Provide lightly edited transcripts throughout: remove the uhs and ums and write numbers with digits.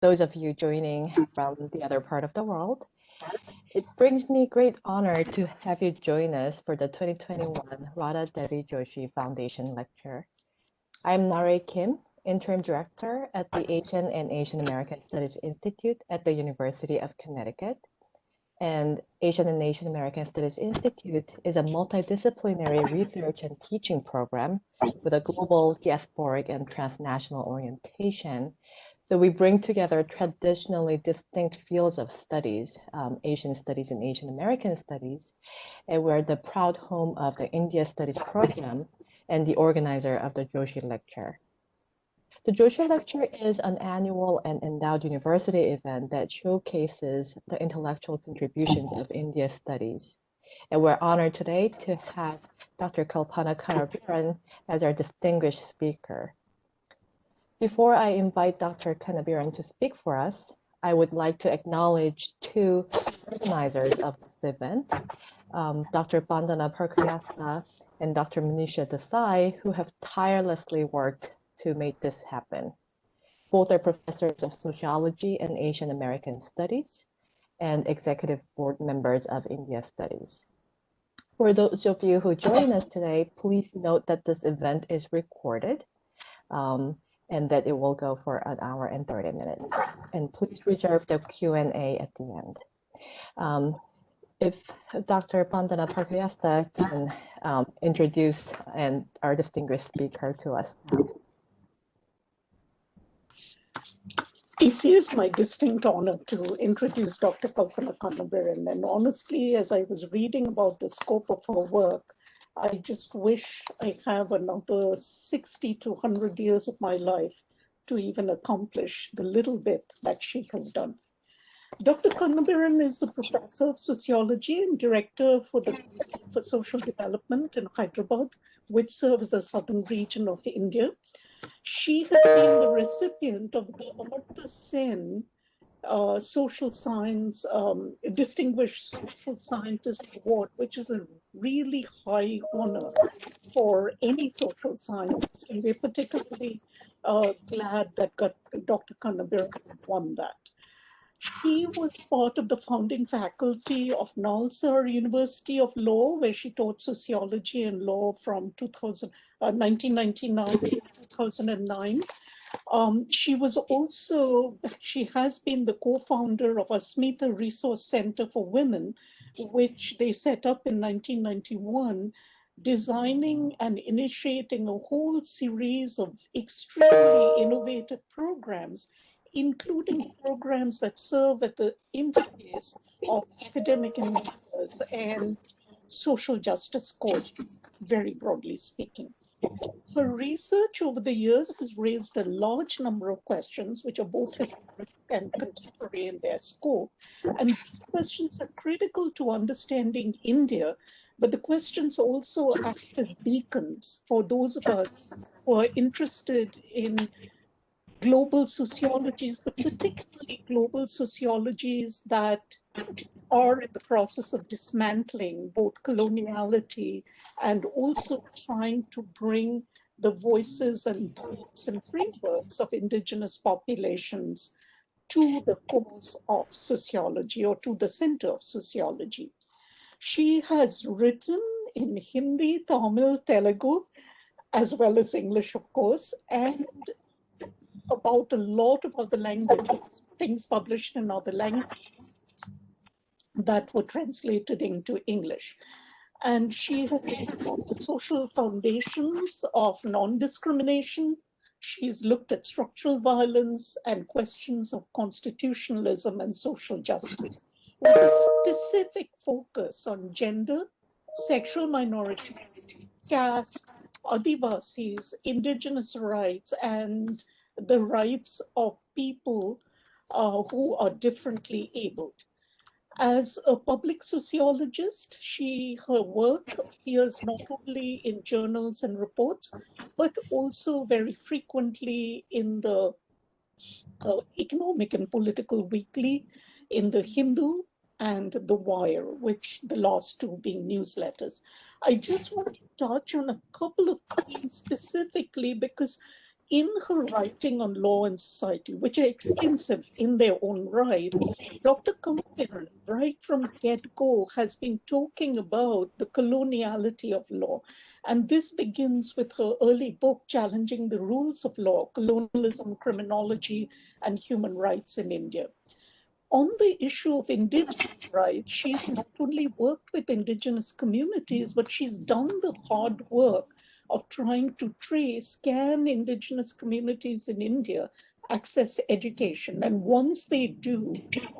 those of you joining from the other part of the world. It brings me great honor to have you join us for the 2021 Radha Devi Joshi Foundation Lecture. I'm Nare Kim, Interim Director at the Asian and Asian American Studies Institute at the University of Connecticut. And Asian and Asian American Studies Institute is a multidisciplinary research and teaching program with a global, diasporic, and transnational orientation. So we bring together traditionally distinct fields of studies, Asian studies and Asian American studies, and we're the proud home of the India Studies program and the organizer of the Joshi Lecture. The Joshi Lecture is an annual and endowed university event that showcases the intellectual contributions of India studies. And we're honored today to have Dr. Kalpana Kannabiran as our distinguished speaker. Before I invite Dr. Kannabiran to speak for us, I would like to acknowledge two organizers of this event, Dr. Bandana Parkayatha and Dr. Manisha Desai, who have tirelessly worked to make this happen. Both are professors of sociology and Asian American studies and executive board members of India Studies. For those of you who join us today, please note that this event is recorded and that it will go for an hour and 30 minutes. And please reserve the Q&A at the end. If Dr. Bandana Parkayatha can introduce our distinguished speaker to us now. It is my distinct honor to introduce Dr. Kalpana Kannabiran. And honestly, as I was reading about the scope of her work, I just wish I have another 60 to 100 years of my life to even accomplish the little bit that she has done. Dr. Kannabiran is the professor of sociology and director for the Council for Social Development in Hyderabad, which serves the southern region of India. She has been the recipient of the Amartya Sen Social Science, Distinguished Social Scientist Award, which is a really high honor for any social scientist. And we're particularly glad that Dr. Kannabiran won that. She was part of the founding faculty of NALSAR University of Law, where she taught sociology and law from 1999 to 2009. She has been the co-founder of Asmita Resource Centre for Women, which they set up in 1991, designing and initiating a whole series of extremely innovative programs, including programs that serve at the interface of academic endeavors and social justice causes, very broadly speaking. Her research over the years has raised a large number of questions, which are both historic and contemporary in their scope. And these questions are critical to understanding India, but the questions also act as beacons for those of us who are interested in global sociologies, but particularly global sociologies that are in the process of dismantling both coloniality and also trying to bring the voices and thoughts and frameworks of indigenous populations to the cause of sociology or to the center of sociology. She has written in Hindi, Tamil, Telugu, as well as English, of course, and about a lot of other languages, things published in other languages that were translated into English. And she has explored the social foundations of non-discrimination. She's looked at structural violence and questions of constitutionalism and social justice, with a specific focus on gender, sexual minorities, caste, Adivasis, indigenous rights, and the rights of people who are differently abled. As a public sociologist, her work appears not only in journals and reports, but also very frequently in the Economic and Political Weekly, in the Hindu, and The Wire, which the last two being newsletters. I just want to touch on a couple of themes specifically because in her writing on law and society, which are extensive in their own right, Dr. Kannabiran, right from get-go, has been talking about the coloniality of law. And this begins with her early book, Challenging the Rules of Law, Colonialism, Criminology, and Human Rights in India. On the issue of indigenous rights, she's not only worked with indigenous communities, but she's done the hard work of trying to trace, can indigenous communities in India access education? And once they do,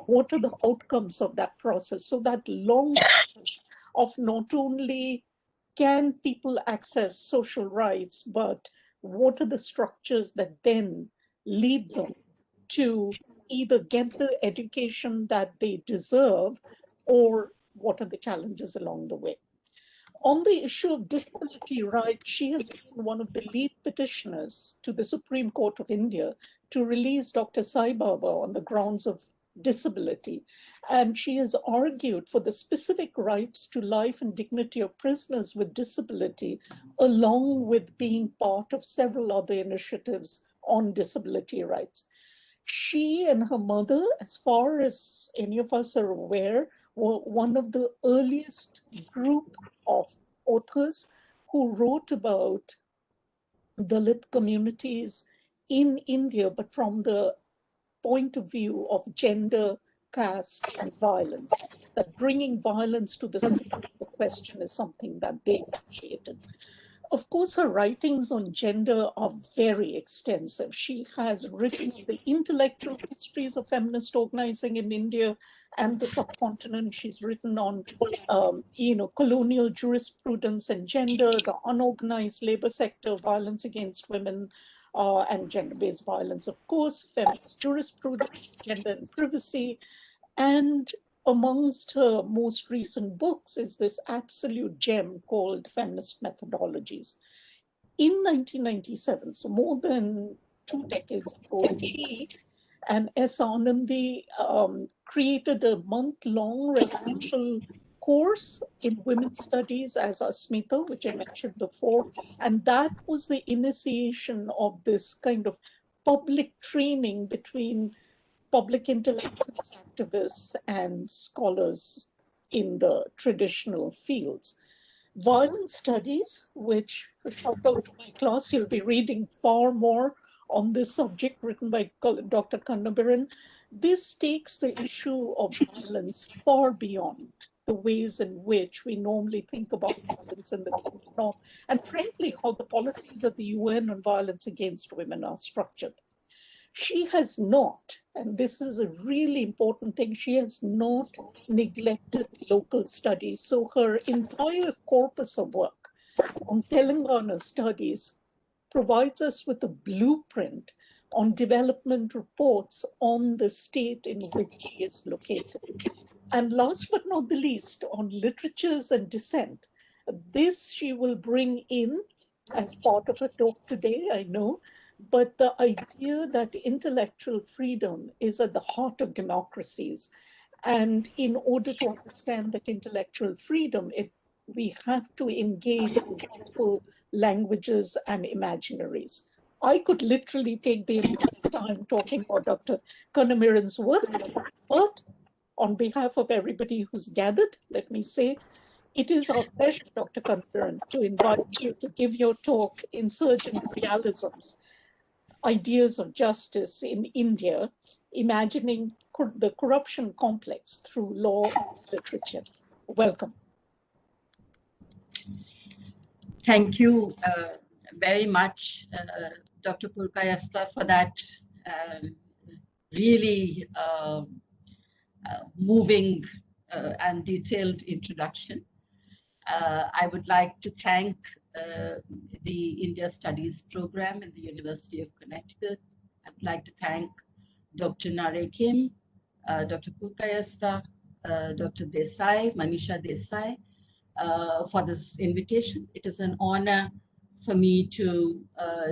what are the outcomes of that process? So that long process of not only can people access social rights, but what are the structures that then lead them to either get the education that they deserve, or what are the challenges along the way? On the issue of disability rights, she has been one of the lead petitioners to the Supreme Court of India to release Dr. Sai Baba on the grounds of disability. And she has argued for the specific rights to life and dignity of prisoners with disability, along with being part of several other initiatives on disability rights. She and her mother, as far as any of us are aware, were one of the earliest group of authors who wrote about Dalit communities in India, but from the point of view of gender, caste, and violence. That bringing violence to the center of the question is something that they appreciated. Of course, her writings on gender are very extensive. She has written the intellectual histories of feminist organizing in India and the subcontinent. She's written on, colonial jurisprudence and gender, the unorganized labor sector, violence against women, and gender-based violence, of course, feminist jurisprudence, gender and privacy, and amongst her most recent books is this absolute gem called Feminist Methodologies. In 1997, so more than 2 decades ago, he and S. Anandi created a month-long residential course in women's studies as Asmita, which I mentioned before. And that was the initiation of this kind of public training between public intellectuals, activists, and scholars in the traditional fields. Violence studies, which shout out to my class, you'll be reading far more on this subject, written by Dr. Kannabiran. This takes the issue of violence far beyond the ways in which we normally think about violence in the North, and frankly, how the policies of the UN on violence against women are structured. She has not, and this is a really important thing, she has not neglected local studies. So her entire corpus of work on Telangana studies provides us with a blueprint on development reports on the state in which she is located. And last but not the least, on literatures and dissent. This she will bring in as part of her talk today, I know, but the idea that intellectual freedom is at the heart of democracies. And in order to understand that intellectual freedom, we have to engage in multiple languages and imaginaries. I could literally take the entire time talking about Dr. Kannabiran's work, but on behalf of everybody who's gathered, let me say, it is our pleasure, Dr. Kannabiran, to invite you to give your talk, Insurgent Realisms, Ideas of Justice in India, Imagining the Corruption Complex Through Law and Literature. Welcome. Thank you very much, Dr. Purkayastha, for that really moving and detailed introduction. I would like to thank the India Studies program at the University of Connecticut. I'd like to thank Dr. Nare Kim, Dr. Purkayastha, Dr. Desai, Manisha Desai, for this invitation. It is an honor for me to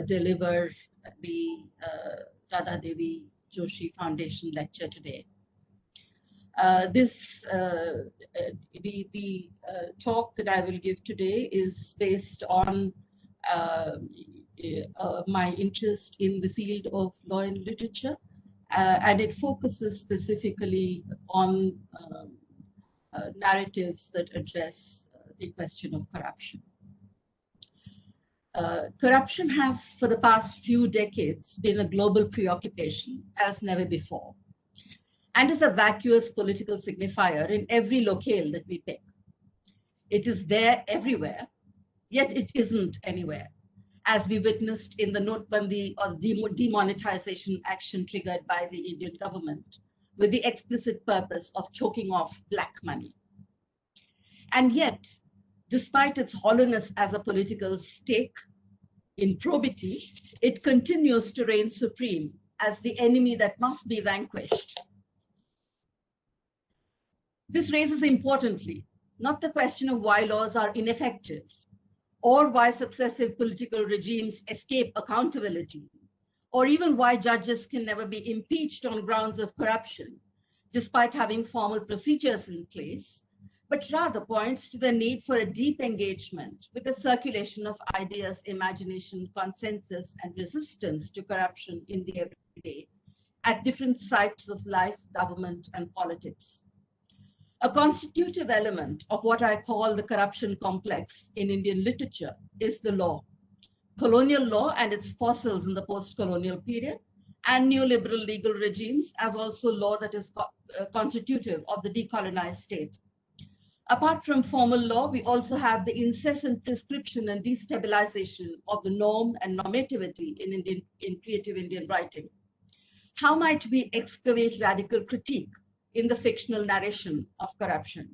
deliver the Radha Devi Joshi Foundation lecture today. The talk that I will give today is based on my interest in the field of law and literature, and it focuses specifically on narratives that address the question of corruption. Corruption has, for the past few decades, been a global preoccupation as never before, and is a vacuous political signifier in every locale that we pick. It is there everywhere, yet it isn't anywhere, as we witnessed in the Notbandi or demonetization action triggered by the Indian government, with the explicit purpose of choking off black money. And yet, despite its hollowness as a political stake in probity, it continues to reign supreme as the enemy that must be vanquished. This raises importantly, not the question of why laws are ineffective or why successive political regimes escape accountability, or even why judges can never be impeached on grounds of corruption, despite having formal procedures in place, but rather points to the need for a deep engagement with the circulation of ideas, imagination, consensus, and resistance to corruption in the everyday at different sites of life, government, and politics. A constitutive element of what I call the corruption complex in Indian literature is the law, colonial law and its fossils in the post-colonial period, and neoliberal legal regimes, as also law that is constitutive of the decolonized state. Apart from formal law, we also have the incessant prescription and destabilization of the norm and normativity in creative Indian writing. How might we excavate radical critique in the fictional narration of corruption?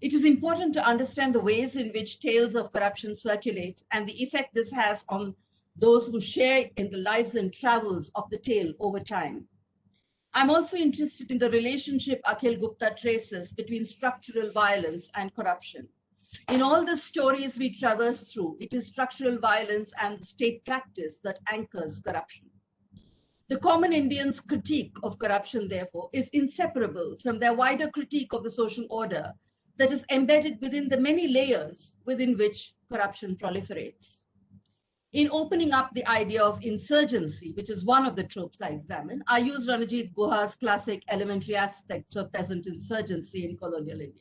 It is important to understand the ways in which tales of corruption circulate and the effect this has on those who share in the lives and travels of the tale over time. I'm also interested in the relationship Akhil Gupta traces between structural violence and corruption. In all the stories we traverse through, it is structural violence and state practice that anchors corruption. The common Indians' critique of corruption, therefore, is inseparable from their wider critique of the social order that is embedded within the many layers within which corruption proliferates. In opening up the idea of insurgency, which is one of the tropes I examine, I use Ranajit Guha's classic elementary aspects of peasant insurgency in colonial India.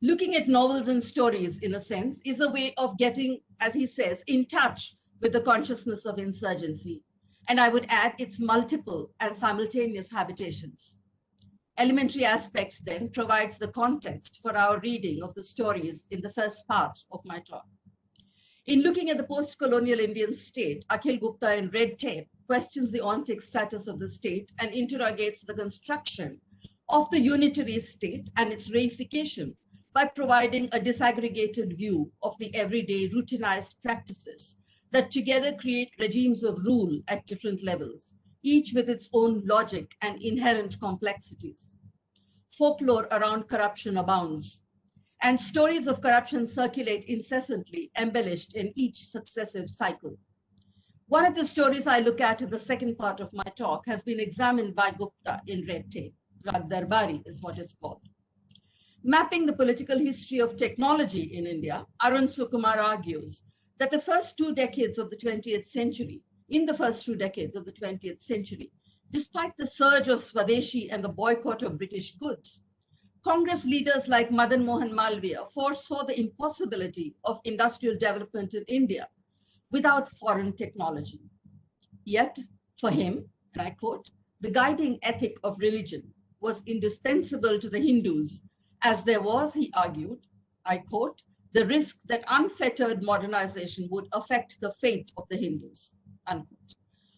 Looking at novels and stories, in a sense, is a way of getting, as he says, in touch with the consciousness of insurgency, and I would add its multiple and simultaneous habitations. Elementary aspects then provides the context for our reading of the stories in the first part of my talk. In looking at the post-colonial Indian state, Akhil Gupta in Red Tape questions the ontic status of the state and interrogates the construction of the unitary state and its reification by providing a disaggregated view of the everyday routinized practices that together create regimes of rule at different levels, each with its own logic and inherent complexities. Folklore around corruption abounds, and stories of corruption circulate incessantly, embellished in each successive cycle. One of the stories I look at in the second part of my talk has been examined by Gupta in Red Tape. Rag Darbari is what it's called. Mapping the political history of technology in India, Arun Sukumar argues that in the first 2 decades of the 20th century, despite the surge of Swadeshi and the boycott of British goods, Congress leaders like Madan Mohan Malviya foresaw the impossibility of industrial development in India without foreign technology. Yet, for him, and I quote, the guiding ethic of religion was indispensable to the Hindus, as there was, he argued, I quote, the risk that unfettered modernization would affect the fate of the Hindus, unquote.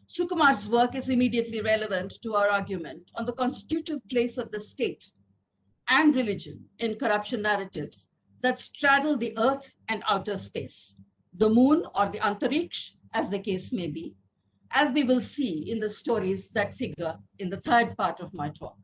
Sukumar's work is immediately relevant to our argument on the constitutive place of the state and religion in corruption narratives that straddle the earth and outer space, the moon or the antariksh, as the case may be, as we will see in the stories that figure in the third part of my talk.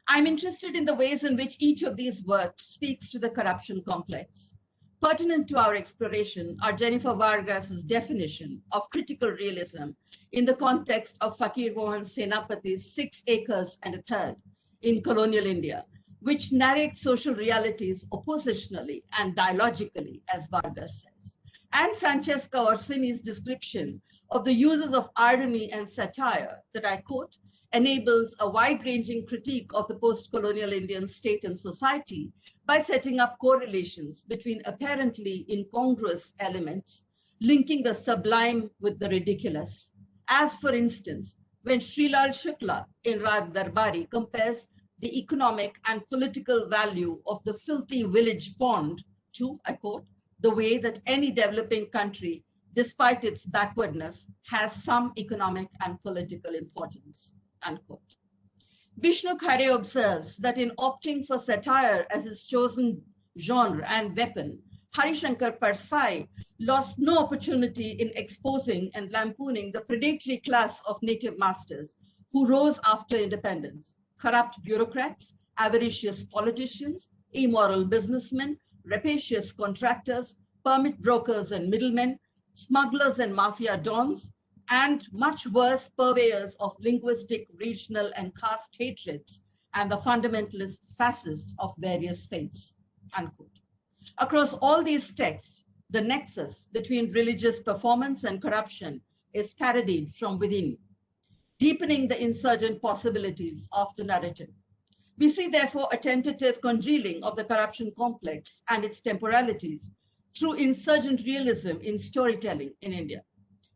I'm interested in the ways in which each of these works speaks to the corruption complex. Pertinent to our exploration are Jennifer Vargas's definition of critical realism in the context of Fakir Mohan Senapati's 6 acres and a third in colonial India, which narrates social realities oppositionally and dialogically, as Vargas says, and Francesca Orsini's description of the uses of irony and satire that I quote, enables a wide-ranging critique of the post-colonial Indian state and society by setting up correlations between apparently incongruous elements, linking the sublime with the ridiculous. As for instance, when Srilal Shukla in Rag Darbari compares the economic and political value of the filthy village pond to, I quote, the way that any developing country, despite its backwardness, has some economic and political importance, unquote. Vishnu Khare observes that in opting for satire as his chosen genre and weapon, Harishankar Parsai lost no opportunity in exposing and lampooning the predatory class of native masters who rose after independence: corrupt bureaucrats, avaricious politicians, immoral businessmen, rapacious contractors, permit brokers and middlemen, smugglers and mafia dons, and much worse, purveyors of linguistic, regional, and caste hatreds, and the fundamentalist fascists of various faiths, unquote. Across all these texts, the nexus between religious performance and corruption is parodied from within, deepening the insurgent possibilities of the narrative. We see, therefore, a tentative congealing of the corruption complex and its temporalities through insurgent realism in storytelling in India.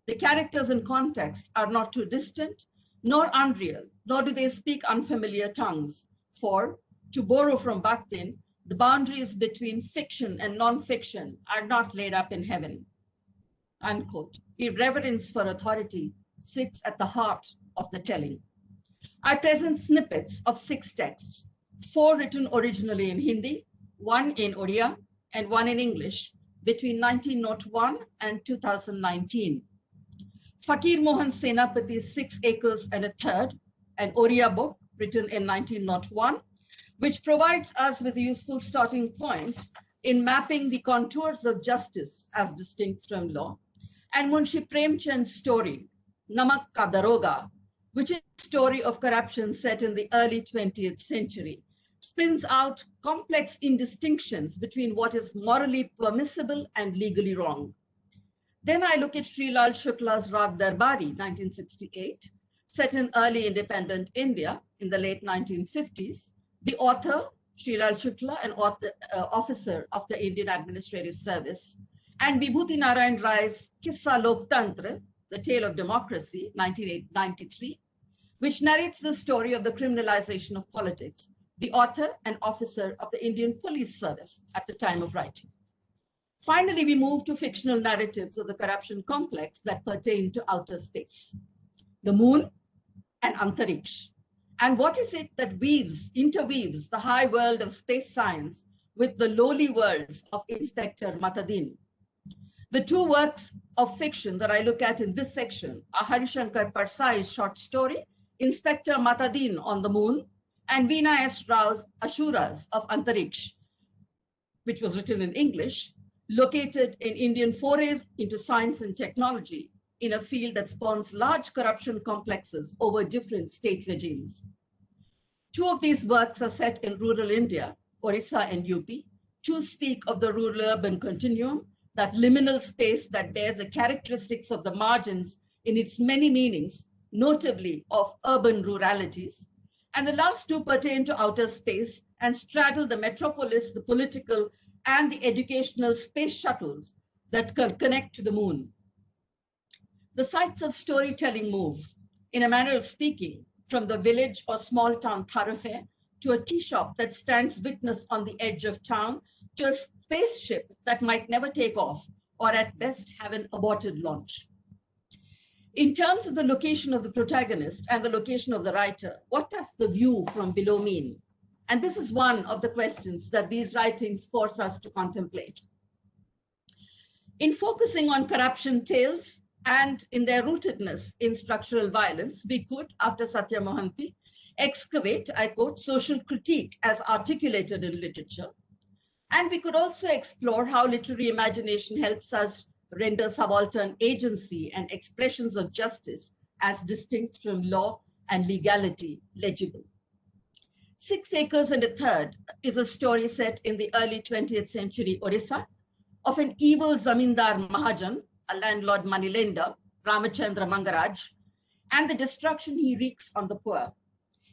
The characters and context are not too distant, nor unreal, nor do they speak unfamiliar tongues. For, to borrow from Bakhtin, the boundaries between fiction and non-fiction are not laid up in heaven, unquote. Irreverence for authority sits at the heart of the telling. I present snippets of 6 texts, 4 written originally in Hindi, 1 in Odia, and 1 in English, between 1901 and 2019. Fakir Mohan Senapati's 6 Acres and a Third, an Oriya book written in 1901, which provides us with a useful starting point in mapping the contours of justice as distinct from law, and Munshi Premchand's story, Namak Ka Daroga, which is a story of corruption set in the early 20th century, spins out complex indistinctions between what is morally permissible and legally wrong. Then I look at Srilal Shukla's Rag Darbari, 1968, set in early independent India in the late 1950s. The author, Srilal Shukla, an officer of the Indian Administrative Service, and Vibhuti Narayan Rai's Kissa Loktantra, The Tale of Democracy, 1993, which narrates the story of the criminalization of politics, the author and officer of the Indian Police Service at the time of writing. Finally, we move to fictional narratives of the corruption complex that pertain to outer space, the moon and Antariksh. And what is it that interweaves the high world of space science with the lowly worlds of Inspector Matadin? The 2 works of fiction that I look at in this section are Harishankar Parsai's short story, Inspector Matadin on the Moon, and Veena S. Rao's Ashuras of Antariksh, which was written in English, located in Indian forays into science and technology in a field that spawns large corruption complexes over different state regimes. 2 of these works are set in rural India, Orissa and UP. 2 speak of the rural-urban continuum, that liminal space that bears the characteristics of the margins in its many meanings, notably of urban ruralities. And the last 2 pertain to outer space and straddle the metropolis, the political, and the educational space shuttles that connect to the moon. The sites of storytelling move, in a manner of speaking, from the village or small town thoroughfare to a tea shop that stands witness on the edge of town to a spaceship that might never take off or at best have an aborted launch. In terms of the location of the protagonist and the location of the writer, what does the view from below mean? And this is one of the questions that these writings force us to contemplate. In focusing on corruption tales and in their rootedness in structural violence, we could, after Satya Mohanty, excavate, I quote, social critique as articulated in literature. And we could also explore how literary imagination helps us render subaltern agency and expressions of justice as distinct from law and legality legible. 6 Acres and a Third is a story set in the early 20th century Orissa, of an evil Zamindar Mahajan, a landlord moneylender, Ramachandra Mangaraj, and the destruction he wreaks on the poor.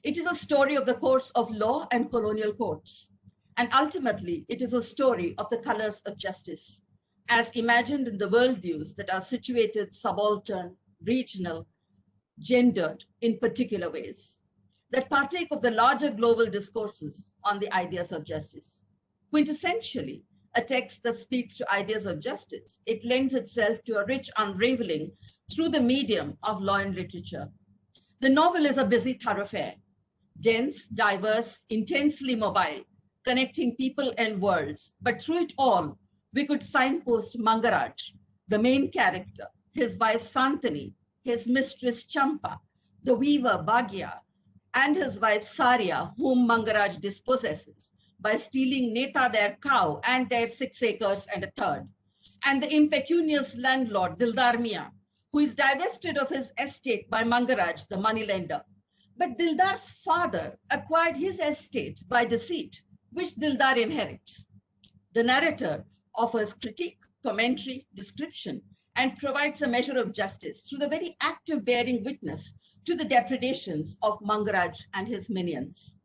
It is a story of the courts of law and colonial courts. And ultimately, it is a story of the colors of justice, as imagined in the worldviews that are situated subaltern, regional, gendered in particular ways, that partake of the larger global discourses on the ideas of justice. Quintessentially, a text that speaks to ideas of justice, it lends itself to a rich unraveling through the medium of law and literature. The novel is a busy thoroughfare, dense, diverse, intensely mobile, connecting people and worlds. But through it all, we could signpost Mangaraj, the main character, his wife Santani, his mistress Champa, the weaver Bhagya, and his wife Saria, whom Mangaraj dispossesses by stealing Neta their cow and their 6 acres and a third, and the impecunious landlord Dildar Mia, who is divested of his estate by Mangaraj, the moneylender. But Dildar's father acquired his estate by deceit, which Dildar inherits. The narrator offers critique, commentary, description, and provides a measure of justice through the very act of bearing witness to the depredations of Mangaraj and his minions.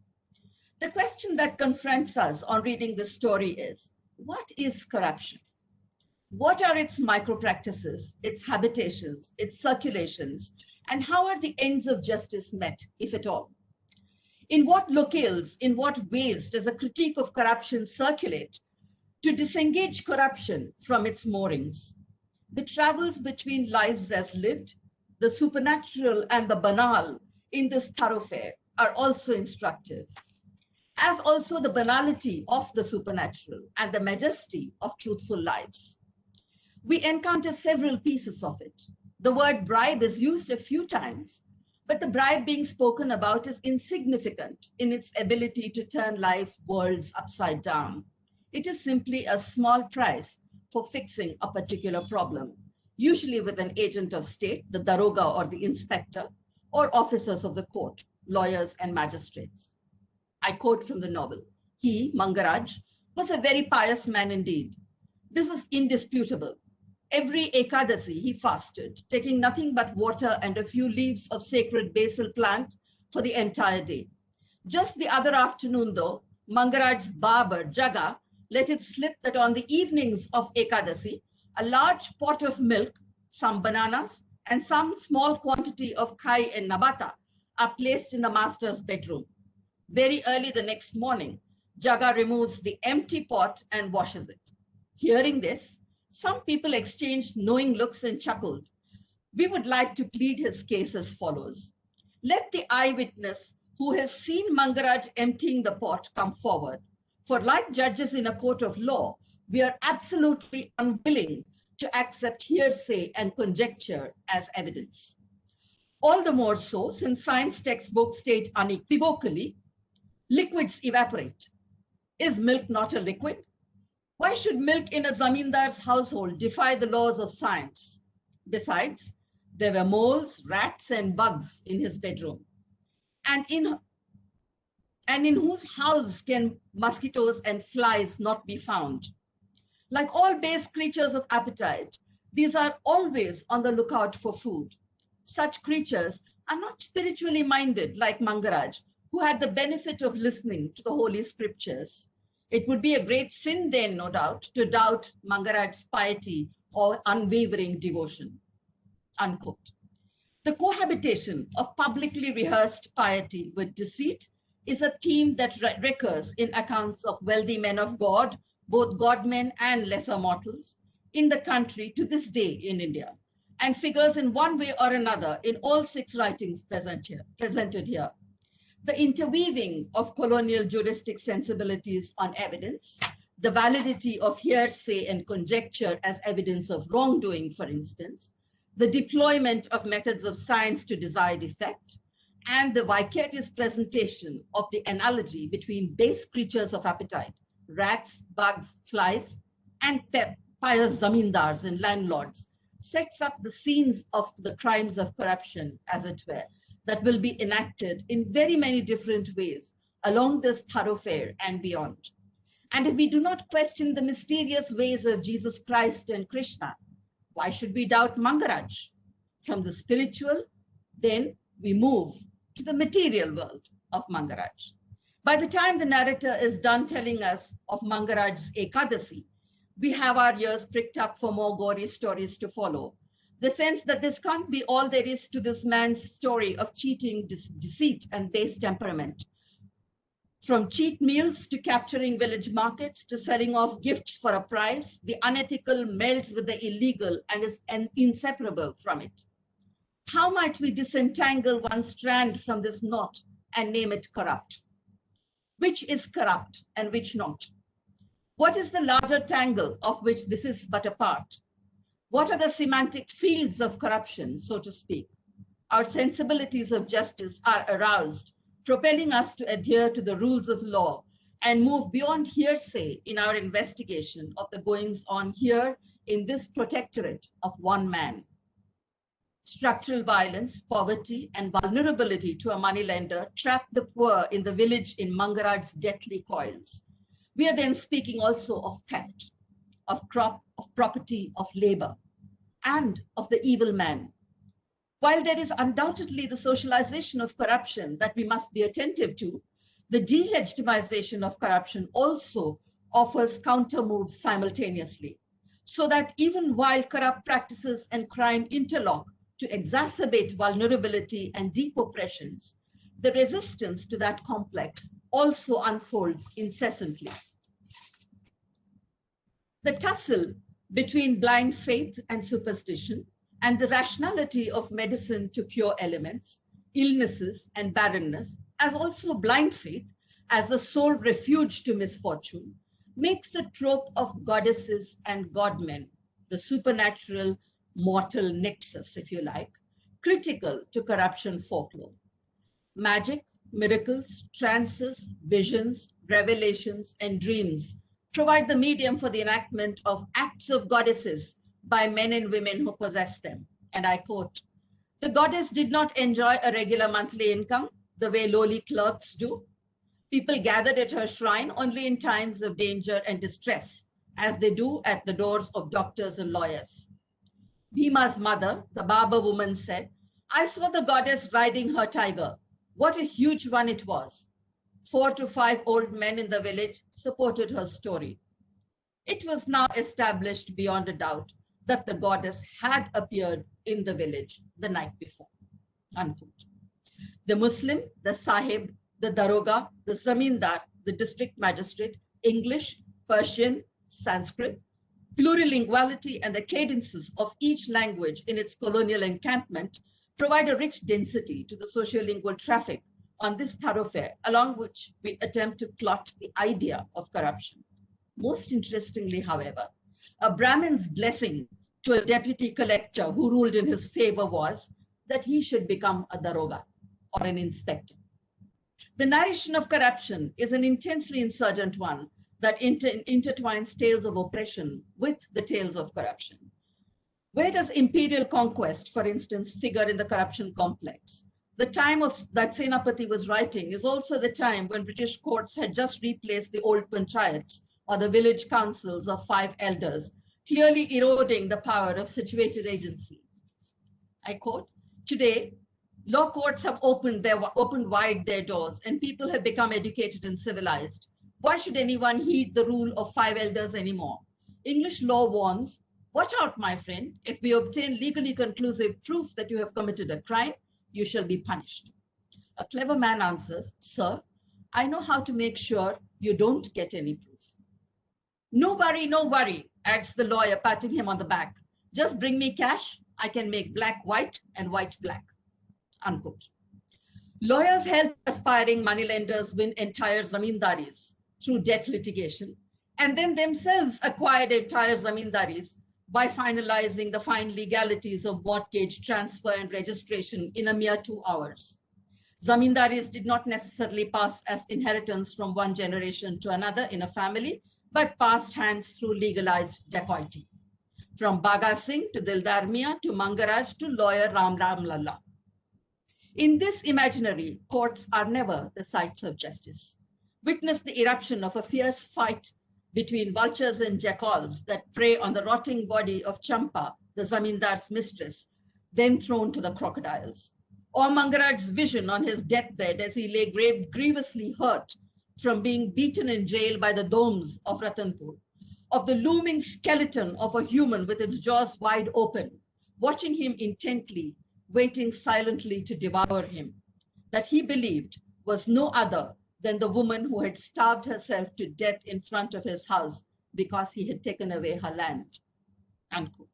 The question that confronts us on reading this story is, what is corruption? What are its micro-practices, its habitations, its circulations, and how are the ends of justice met, if at all? In what locales, in what ways does a critique of corruption circulate to disengage corruption from its moorings? The travels between lives as lived, the supernatural and the banal in this thoroughfare are also instructive, as also the banality of the supernatural and the majesty of truthful lives. We encounter several pieces of it. The word bribe is used a few times, but the bribe being spoken about is insignificant in its ability to turn life worlds upside down. It is simply a small price for fixing a particular problem, usually with an agent of state, the daroga or the inspector, or officers of the court, lawyers and magistrates. I quote from the novel, "He, Mangaraj, was a very pious man indeed. This is indisputable. Every Ekadasi he fasted, taking nothing but water and a few leaves of sacred basil plant for the entire day. Just the other afternoon though, Mangaraj's barber, Jaga, let it slip that on the evenings of Ekadasi, a large pot of milk, some bananas, and some small quantity of khai and nabata are placed in the master's bedroom. Very early the next morning, Jaga removes the empty pot and washes it." Hearing this, some people exchanged knowing looks and chuckled. We would like to plead his case as follows. Let the eyewitness who has seen Mangaraj emptying the pot come forward. For like judges in a court of law, we are absolutely unwilling to accept hearsay and conjecture as evidence. All the more so since science textbooks state unequivocally, liquids evaporate. Is milk not a liquid? Why should milk in a zamindar's household defy the laws of science? Besides, there were moles, rats, and bugs in his bedroom. And in whose house can mosquitoes and flies not be found? Like all base creatures of appetite, these are always on the lookout for food. Such creatures are not spiritually minded like Mangaraj, who had the benefit of listening to the Holy Scriptures. It would be a great sin then, no doubt, to doubt Mangaraj's piety or unwavering devotion. Unquote. The cohabitation of publicly rehearsed piety with deceit is a theme that recurs in accounts of wealthy men of God, both godmen and lesser mortals, in the country to this day in India, and figures in one way or another in all 6 writings presented here. The interweaving of colonial juristic sensibilities on evidence, the validity of hearsay and conjecture as evidence of wrongdoing, for instance, the deployment of methods of science to desired effect, and the vicarious presentation of the analogy between base creatures of appetite, rats, bugs, flies, and pious zamindars and landlords, sets up the scenes of the crimes of corruption, as it were, that will be enacted in very many different ways along this thoroughfare and beyond. And if we do not question the mysterious ways of Jesus Christ and Krishna, why should we doubt Mangaraj? From the spiritual, then we move to the material world of Mangaraj. By the time the narrator is done telling us of Mangaraj's Ekadasi, we have our ears pricked up for more gory stories to follow. The sense that this can't be all there is to this man's story of cheating, deceit, and base temperament. From cheat meals to capturing village markets to selling off gifts for a price, the unethical melds with the illegal and is inseparable from it. How might we disentangle one strand from this knot and name it corrupt? Which is corrupt and which not? What is the larger tangle of which this is but a part? What are the semantic fields of corruption, so to speak? Our sensibilities of justice are aroused, propelling us to adhere to the rules of law and move beyond hearsay in our investigation of the goings on here in this protectorate of one man. Structural violence, poverty, and vulnerability to a moneylender trap the poor in the village in Mangaraj's deathly coils. We are then speaking also of theft, of crop, of property, of labor, and of the evil man. While there is undoubtedly the socialization of corruption that we must be attentive to, the delegitimization of corruption also offers counter moves simultaneously, so that even while corrupt practices and crime interlock to exacerbate vulnerability and deep oppressions, the resistance to that complex also unfolds incessantly. The tussle between blind faith and superstition and the rationality of medicine to cure elements, illnesses, and barrenness, as also blind faith as the sole refuge to misfortune, makes the trope of goddesses and godmen, the supernatural mortal nexus, if you like, critical to corruption folklore. Magic, miracles, trances, visions, revelations, and dreams provide the medium for the enactment of acts of goddesses by men and women who possess them. And I quote, "The goddess did not enjoy a regular monthly income the way lowly clerks do. People gathered at her shrine only in times of danger and distress, as they do at the doors of doctors and lawyers." Bhima's mother, the Baba woman, said, "I saw the goddess riding her tiger. What a huge one it was." 4 to 5 old men in the village supported her story. It was now established beyond a doubt that the goddess had appeared in the village the night before. Unquote. The Muslim, the Sahib, the Daroga, the Zamindar, the district magistrate, English, Persian, Sanskrit, plurilinguality, and the cadences of each language in its colonial encampment provide a rich density to the sociolingual traffic on this thoroughfare, along which we attempt to plot the idea of corruption. Most interestingly, however, a Brahmin's blessing to a deputy collector who ruled in his favor was that he should become a daroga or an inspector. The narration of corruption is an intensely insurgent one that intertwines tales of oppression with the tales of corruption. Where does imperial conquest, for instance, figure in the corruption complex? The time of that Senapati was writing is also the time when British courts had just replaced the old panchayats, or the village councils of 5 elders, clearly eroding the power of situated agency. I quote, "Today, law courts have opened wide their doors and people have become educated and civilized. Why should anyone heed the rule of 5 elders anymore? English law warns, watch out, my friend. If we obtain legally conclusive proof that you have committed a crime, you shall be punished." A clever man answers, "Sir, I know how to make sure you don't get any proof." No worry, adds the lawyer, patting him on the back. "Just bring me cash. I can make black white and white black." Unquote. Lawyers help aspiring moneylenders win entire zamindaris through debt litigation, and then themselves acquired entire zamindaris by finalizing the fine legalities of mortgage transfer and registration in a mere 2 hours. Zamindaris did not necessarily pass as inheritance from one generation to another in a family, but passed hands through legalized dacoity. From Baga Singh to Dildar Mia to Mangaraj to lawyer Ram Lalla. In this imaginary, courts are never the sites of justice. Witness the eruption of a fierce fight between vultures and jackals that prey on the rotting body of Champa, the Zamindar's mistress, then thrown to the crocodiles. Or Mangaraj's vision on his deathbed as he lay grievously hurt from being beaten in jail by the domes of Ratanpur, of the looming skeleton of a human with its jaws wide open, watching him intently, waiting silently to devour him, that he believed was no other than the woman who had starved herself to death in front of his house because he had taken away her land. Unquote.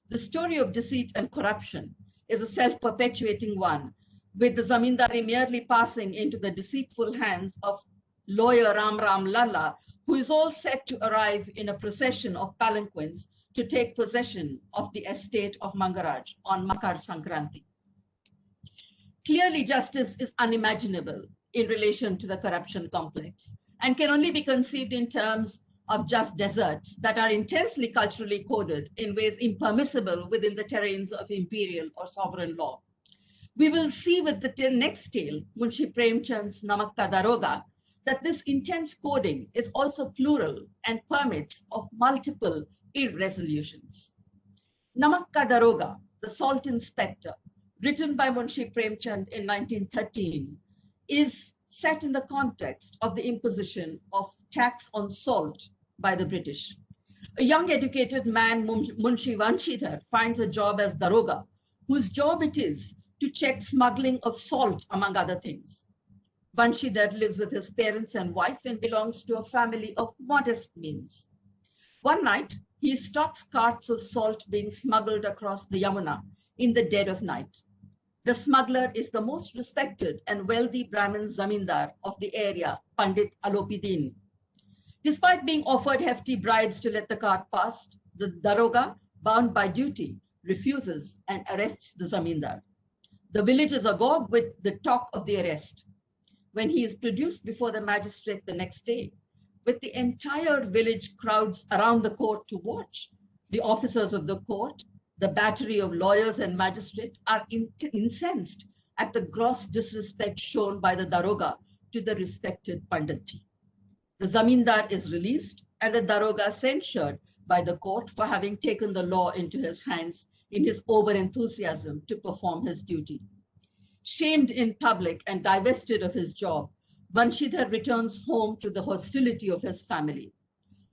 The story of deceit and corruption is a self-perpetuating one, with the Zamindari merely passing into the deceitful hands of lawyer Ram Ram Lalla, who is all set to arrive in a procession of palanquins to take possession of the estate of Mangaraj on Makar Sankranti. Clearly, justice is unimaginable in relation to the corruption complex and can only be conceived in terms of just deserts that are intensely culturally coded in ways impermissible within the terrains of imperial or sovereign law. We will see with the next tale, Munshi Premchand's Namak Ka Daroga, that this intense coding is also plural and permits of multiple irresolutions. Namak Ka Daroga, the Salt Inspector, written by Munshi Premchand in 1913, is set in the context of the imposition of tax on salt by the British. A young educated man, Munshi Vanshidhar, finds a job as Daroga, whose job it is to check smuggling of salt, among other things. Vanshidhar lives with his parents and wife and belongs to a family of modest means. One night, he stops carts of salt being smuggled across the Yamuna in the dead of night. The smuggler is the most respected and wealthy Brahmin zamindar of the area, Pandit Alopidin. Despite being offered hefty bribes to let the cart pass, the Daroga, bound by duty, refuses and arrests the zamindar. The village is agog with the talk of the arrest. When he is produced before the magistrate the next day, with the entire village crowds around the court to watch, the officers of the court, the battery of lawyers and magistrates are incensed at the gross disrespect shown by the Daroga to the respected Panditji. The Zamindar is released and the Daroga censured by the court for having taken the law into his hands in his over-enthusiasm to perform his duty. Shamed in public and divested of his job, Vanshidhar returns home to the hostility of his family.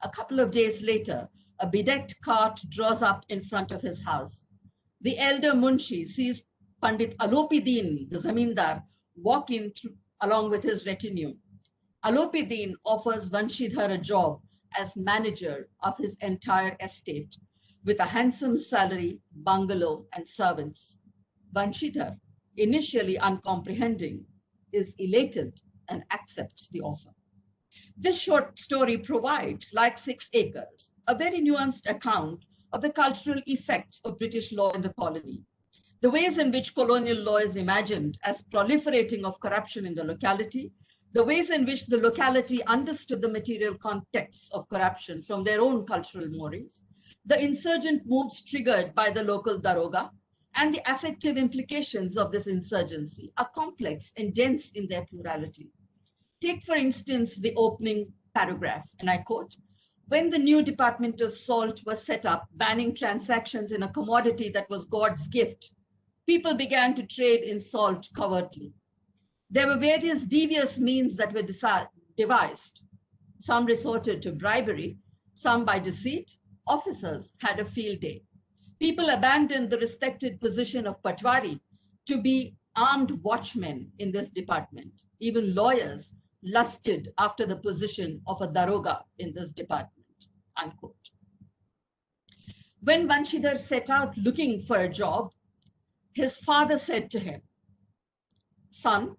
A couple of days later, a bedecked cart draws up in front of his house. The elder Munshi sees Pandit Alopidin, the Zamindar, walk in along with his retinue. Alopidin offers Vanshidhar a job as manager of his entire estate with a handsome salary, bungalow, and servants. Vanshidhar, initially uncomprehending, is elated and accepts the offer. This short story provides, like 6 Acres, a very nuanced account of the cultural effects of British law in the colony, the ways in which colonial law is imagined as proliferating of corruption in the locality, the ways in which the locality understood the material contexts of corruption from their own cultural moorings, the insurgent moves triggered by the local Daroga, and the affective implications of this insurgency are complex and dense in their plurality. Take, for instance, the opening paragraph, and I quote, "When the new Department of Salt was set up, banning transactions in a commodity that was God's gift, people began to trade in salt covertly. There were various devious means that were devised. Some resorted to bribery, some by deceit. Officers had a field day. People abandoned the respected position of Patwari to be armed watchmen in this department. Even lawyers lusted after the position of a Daroga in this department," unquote. When Vanshidhar set out looking for a job, his father said to him, "Son,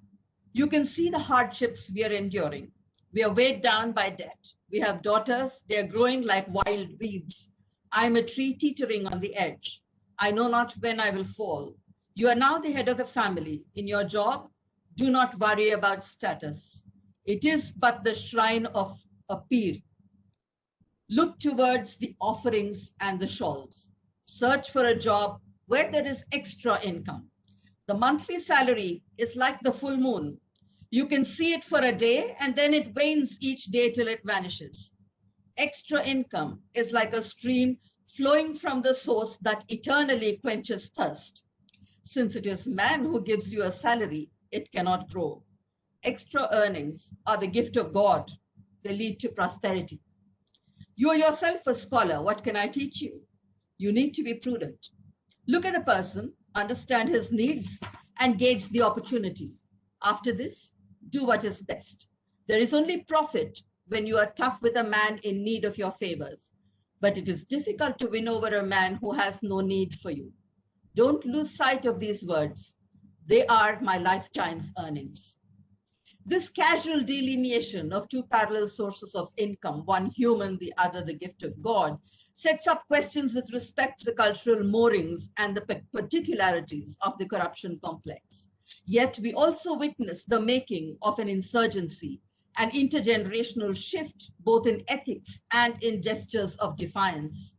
you can see the hardships we are enduring. We are weighed down by debt. We have daughters, they are growing like wild weeds. I am a tree teetering on the edge. I know not when I will fall. You are now the head of the family. In your job, do not worry about status. It is but the shrine of a peer. Look towards the offerings and the shawls. Search for a job where there is extra income. The monthly salary is like the full moon. You can see it for a day and then it wanes each day till it vanishes. Extra income is like a stream flowing from the source that eternally quenches thirst. Since it is man who gives you a salary, it cannot grow. Extra earnings are the gift of God. They lead to prosperity. You are yourself a scholar. What can I teach you? You need to be prudent. Look at the person, understand his needs, and gauge the opportunity. After this, do what is best. There is only profit when you are tough with a man in need of your favors. But it is difficult to win over a man who has no need for you. Don't lose sight of these words. They are my lifetime's earnings. This casual delineation of two parallel sources of income, one human, the other the gift of God, sets up questions with respect to the cultural moorings and the particularities of the corruption complex. Yet we also witness the making of an insurgency, an intergenerational shift, both in ethics and in gestures of defiance.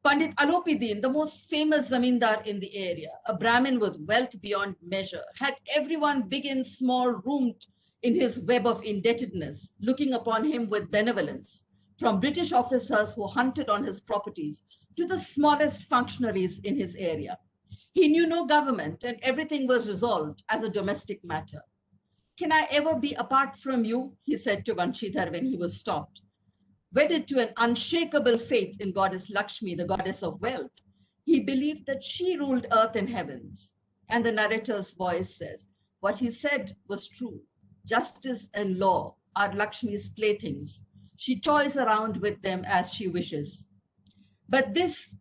Pandit Alopidin, the most famous zamindar in the area, a Brahmin with wealth beyond measure, had everyone big and small roomed in his web of indebtedness, looking upon him with benevolence, from British officers who hunted on his properties to the smallest functionaries in his area. He knew no government and everything was resolved as a domestic matter. Can I ever be apart from you? He said to Vanshidhar when he was stopped. Wedded to an unshakable faith in goddess Lakshmi, the goddess of wealth, he believed that she ruled earth and heavens. And the narrator's voice says, what he said was true. Justice and law are Lakshmi's playthings. She toys around with them as she wishes. But this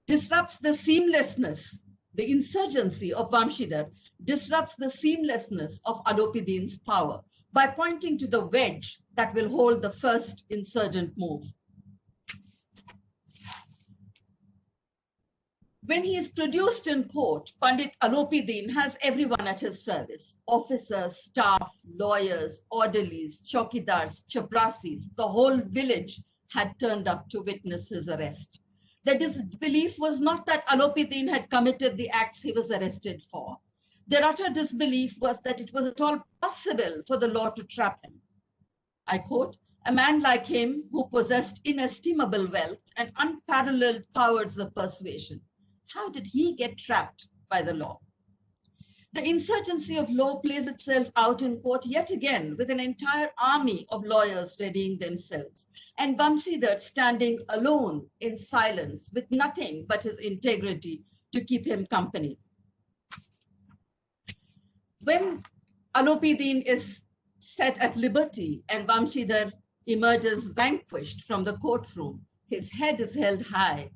disrupts the seamlessness, the insurgency of Vamshidhar disrupts the seamlessness of Alopidin's power by pointing to the wedge that will hold the first insurgent move. When he is produced in court, Pandit Alopidin has everyone at his service: officers, staff, lawyers, orderlies, chowkidars, chaprasis. The whole village had turned up to witness his arrest. The disbelief was not that Alopidin had committed the acts he was arrested for. Their utter disbelief was that it was at all possible for the law to trap him. I quote, a man like him who possessed inestimable wealth and unparalleled powers of persuasion, how did he get trapped by the law? The insurgency of law plays itself out in court yet again with an entire army of lawyers readying themselves, and Vamshidhar standing alone in silence with nothing but his integrity to keep him company. When Alopidin is set at liberty and Vamshidhar emerges vanquished from the courtroom, his head is held high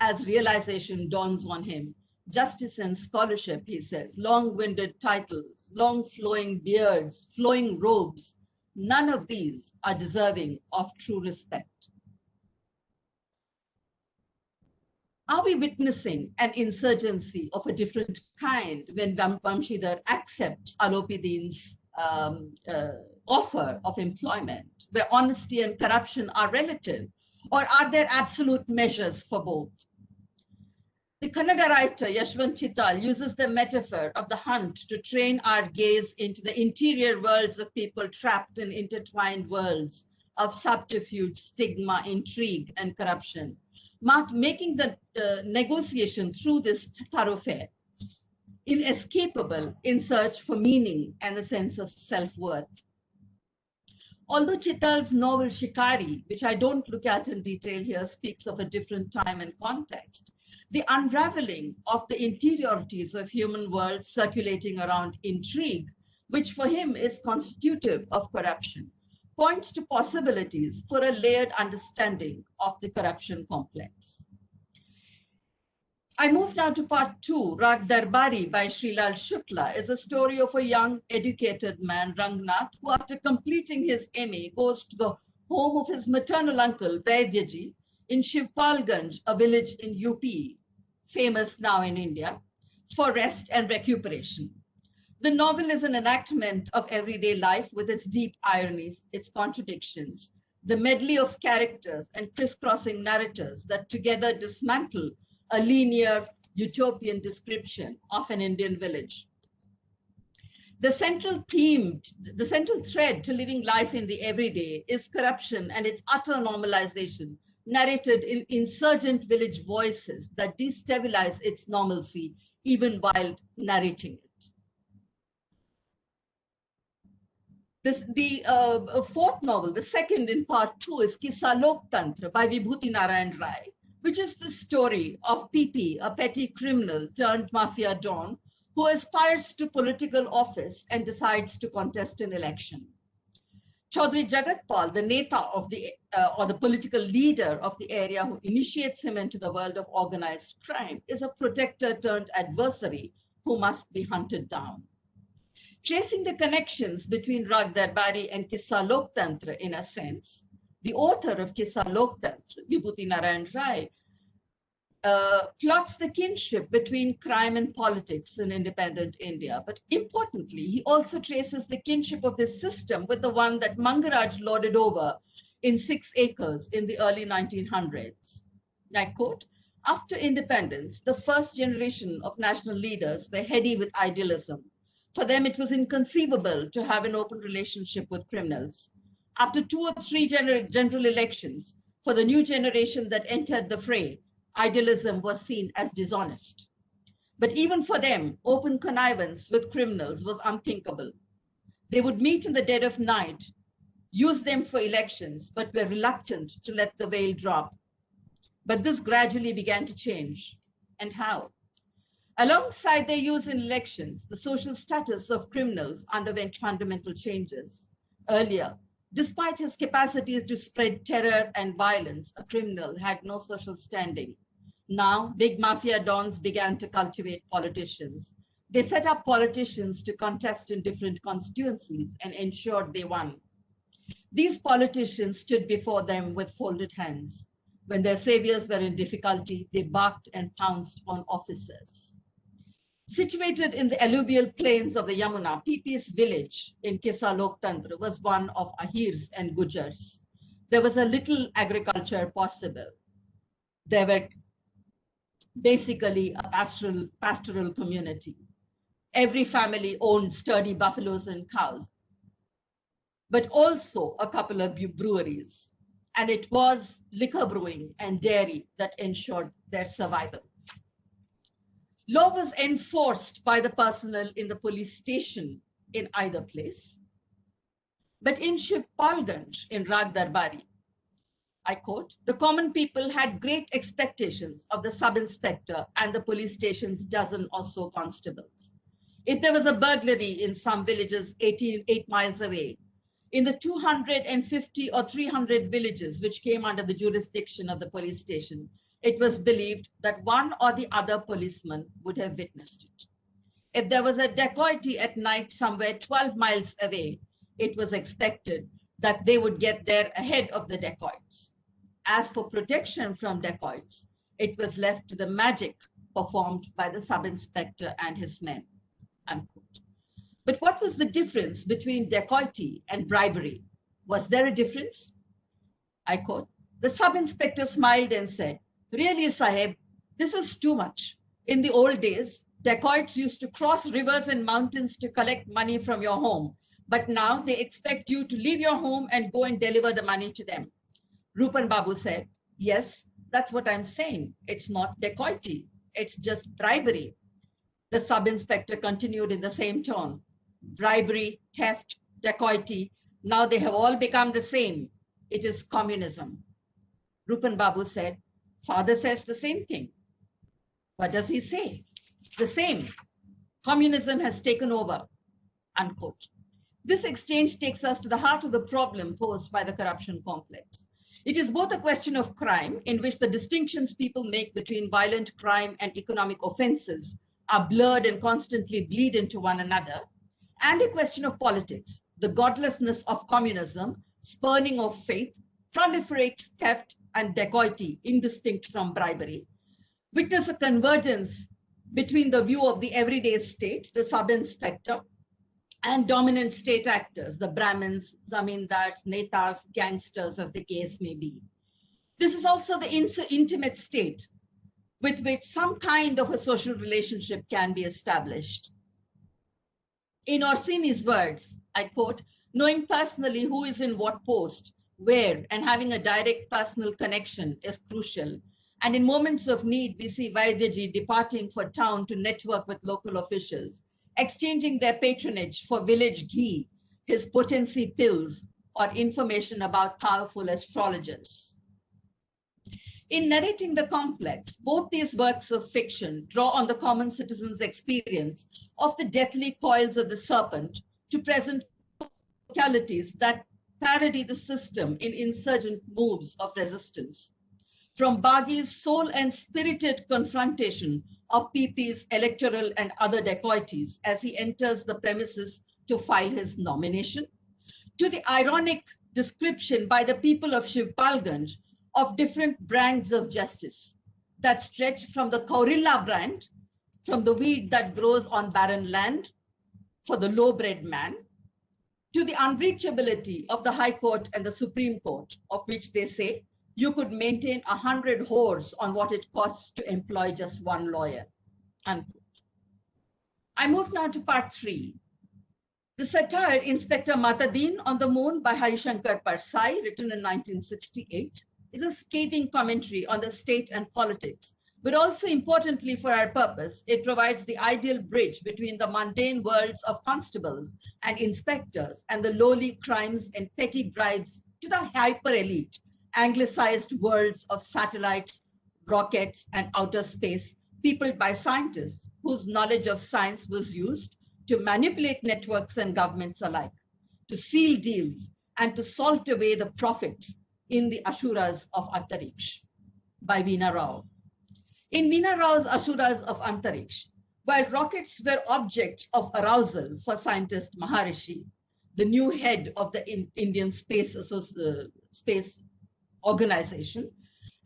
as realization dawns on him. Justice and scholarship, he says, long-winded titles, long flowing beards, flowing robes, none of these are deserving of true respect. Are we witnessing an insurgency of a different kind when Vamshidhar accepts Alopidin's offer of employment, where honesty and corruption are relative, or are there absolute measures for both? The Kannada writer Yashwant Chittal uses the metaphor of the hunt to train our gaze into the interior worlds of people trapped in intertwined worlds of subterfuge, stigma, intrigue, and corruption, making the negotiation through this thoroughfare inescapable in search for meaning and a sense of self-worth. Although Chittal's novel Shikari, which I don't look at in detail here, speaks of a different time and context, the unraveling of the interiorities of human world circulating around intrigue, which for him is constitutive of corruption, points to possibilities for a layered understanding of the corruption complex. I move now to part 2. Rag Darbari by Srilal Shukla is a story of a young educated man, Rangnath, who after completing his MA goes to the home of his maternal uncle, Vaidyaji, in Shivpalganj, a village in UP, famous now in India, for rest and recuperation. The novel is an enactment of everyday life with its deep ironies, its contradictions, the medley of characters and crisscrossing narrators that together dismantle a linear utopian description of an Indian village. The central theme, the central thread to living life in the everyday is corruption and its utter normalization, narrated in insurgent village voices that destabilize its normalcy even while narrating it. The fourth novel, the second in part 2, is Kissa Loktantra by Vibhuti Narayan Rai, which is the story of PP, a petty criminal turned mafia don, who aspires to political office and decides to contest an election. Chaudhry Jagatpal, the neta of the, or the political leader of the area who initiates him into the world of organized crime, is a protector turned adversary who must be hunted down. Tracing the connections between Rag Darbari and Kissa Loktantra in a sense, the author of Kissa Loktantra, Vibhuti Narayan Rai, plots the kinship between crime and politics in independent India. But importantly, he also traces the kinship of this system with the one that Mangaraj lorded over in 6 acres in the early 1900s. I quote, "After independence, the first generation of national leaders were heady with idealism. For them, it was inconceivable to have an open relationship with criminals. After 2 or 3 general elections, for the new generation that entered the fray, idealism was seen as dishonest. But even for them, open connivance with criminals was unthinkable. They would meet in the dead of night, use them for elections, but were reluctant to let the veil drop. But this gradually began to change. And how? Alongside their use in elections, the social status of criminals underwent fundamental changes. Earlier, despite his capacities to spread terror and violence, a criminal had no social standing. Now, big mafia dons began to cultivate politicians. They set up politicians to contest in different constituencies and ensured they won. These politicians stood before them with folded hands. When their saviors were in difficulty, they barked and pounced on officers. Situated in the alluvial plains of the Yamuna, PP's village in Kissa Loktantra was one of Ahirs and Gujars. There was a little agriculture possible. There were basically a pastoral community. Every family owned sturdy buffaloes and cows, but also a couple of breweries. And it was liquor brewing and dairy that ensured their survival. Law was enforced by the personnel in the police station in either place. But in Shivpalganj, in Rag Darbari, I quote, "The common people had great expectations of the sub-inspector and the police station's dozen or so constables. If there was a burglary in some villages 8 miles away, in the 250 or 300 villages which came under the jurisdiction of the police station, it was believed that one or the other policeman would have witnessed it. If there was a dacoity at night somewhere 12 miles away, it was expected that they would get there ahead of the dacoits. As for protection from dacoits, it was left to the magic performed by the sub-inspector and his men." Unquote. But what was the difference between dacoity and bribery? Was there a difference? I quote, "The sub-inspector smiled and said, 'Really, Sahib, this is too much. In the old days, dacoits used to cross rivers and mountains to collect money from your home. But now they expect you to leave your home and go and deliver the money to them.' Rupan Babu said, 'Yes, that's what I'm saying. It's not dacoity. It's just bribery.' The sub-inspector continued in the same tone. 'Bribery, theft, dacoity, now they have all become the same. It is communism.' Rupan Babu said, 'Father says the same thing.' 'What does he say?' 'The same. Communism has taken over.' Unquote. This exchange takes us to the heart of the problem posed by the corruption complex. It is both a question of crime, in which the distinctions people make between violent crime and economic offenses are blurred and constantly bleed into one another, and a question of politics. The godlessness of communism, spurning of faith, proliferates theft and dacoity, indistinct from bribery. Witness a convergence between the view of the everyday state, the sub-inspector, and dominant state actors, the Brahmins, zamindars, netas, gangsters, as the case may be. This is also the intimate state with which some kind of a social relationship can be established. In Orsini's words, I quote, knowing personally who is in what post, where, and having a direct personal connection is crucial. And in moments of need, we see Vaidyaji departing for town to network with local officials, exchanging their patronage for village ghee, his potency pills, or information about powerful astrologers. In narrating the complex, both these works of fiction draw on the common citizen's experience of the deathly coils of the serpent to present localities that parody the system in insurgent moves of resistance. From Baghi's soul and spirited confrontation of PP's electoral and other dacoities as he enters the premises to file his nomination, to the ironic description by the people of Shivpalganj of different brands of justice that stretch from the Kaurilla brand, from the weed that grows on barren land for the low-bred man, to the unreachability of the High Court and the Supreme Court, of which they say you could maintain 100 whores on what it costs to employ just one lawyer, unquote. I move now to part 3. The satire Inspector Matadin on the Moon by Harishankar Parsai, written in 1968, is a scathing commentary on the state and politics, but also importantly for our purpose, it provides the ideal bridge between the mundane worlds of constables and inspectors and the lowly crimes and petty bribes to the hyper-elite, anglicized worlds of satellites, rockets, and outer space, peopled by scientists whose knowledge of science was used to manipulate networks and governments alike, to seal deals, and to salt away the profits in the Ashuras of Antariksh by Veena Rao. In Veena Rao's Ashuras of Antariksh, while rockets were objects of arousal for scientist Maharishi, the new head of the Indian Space Organization,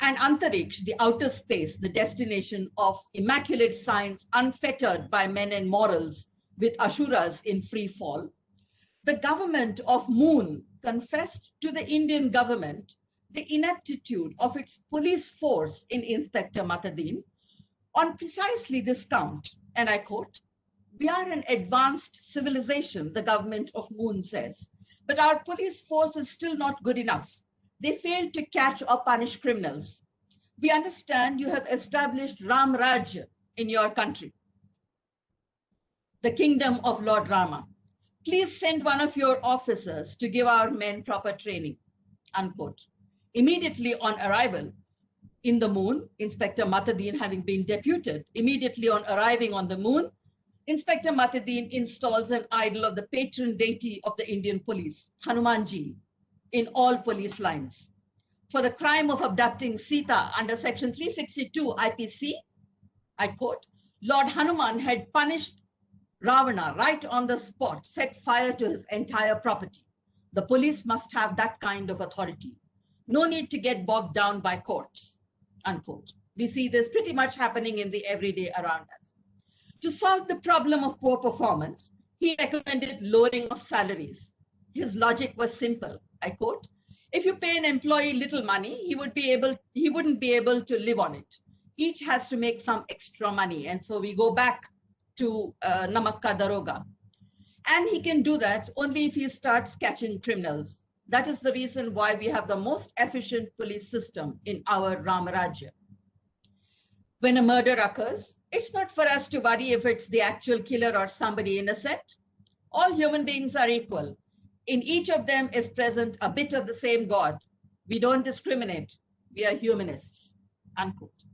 and Antariksh, the outer space, the destination of immaculate science unfettered by men and morals with Ashuras in free fall, the government of Moon confessed to the Indian government the ineptitude of its police force in Inspector Matadin on precisely this count, and I quote, "We are an advanced civilization," the government of Moon says, "but our police force is still not good enough. They fail to catch or punish criminals. We understand you have established Ram Rajya in your country, the kingdom of Lord Rama. Please send one of your officers to give our men proper training," unquote. Immediately on arrival in the Moon, Inspector Matadin having been deputed, immediately on arriving on the Moon, Inspector Matadin installs an idol of the patron deity of the Indian police, Hanumanji, in all police lines. For the crime of abducting Sita under section 362 IPC, I quote, Lord Hanuman had punished Ravana right on the spot, set fire to his entire property. The police must have that kind of authority. No need to get bogged down by courts, unquote. We see this pretty much happening in the everyday around us. To solve the problem of poor performance, he recommended lowering of salaries. His logic was simple, I quote, if you pay an employee little money, he wouldn't be able to live on it. Each has to make some extra money. And so we go back to Namak Ka Daroga. And he can do that only if he starts catching criminals. That is the reason why we have the most efficient police system in our Ramarajya. When a murder occurs, it's not for us to worry if it's the actual killer or somebody innocent. All human beings are equal. In each of them is present a bit of the same God. We don't discriminate. We are humanists, unquote.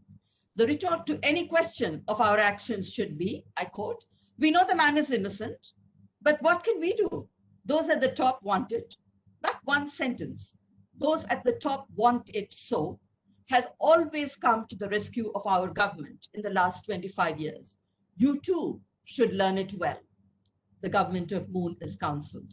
The retort to any question of our actions should be, I quote, we know the man is innocent, but what can we do? Those at the top want it. That one sentence, those at the top want it so, has always come to the rescue of our government in the last 25 years. You too should learn it well. The government of Moon is counseled.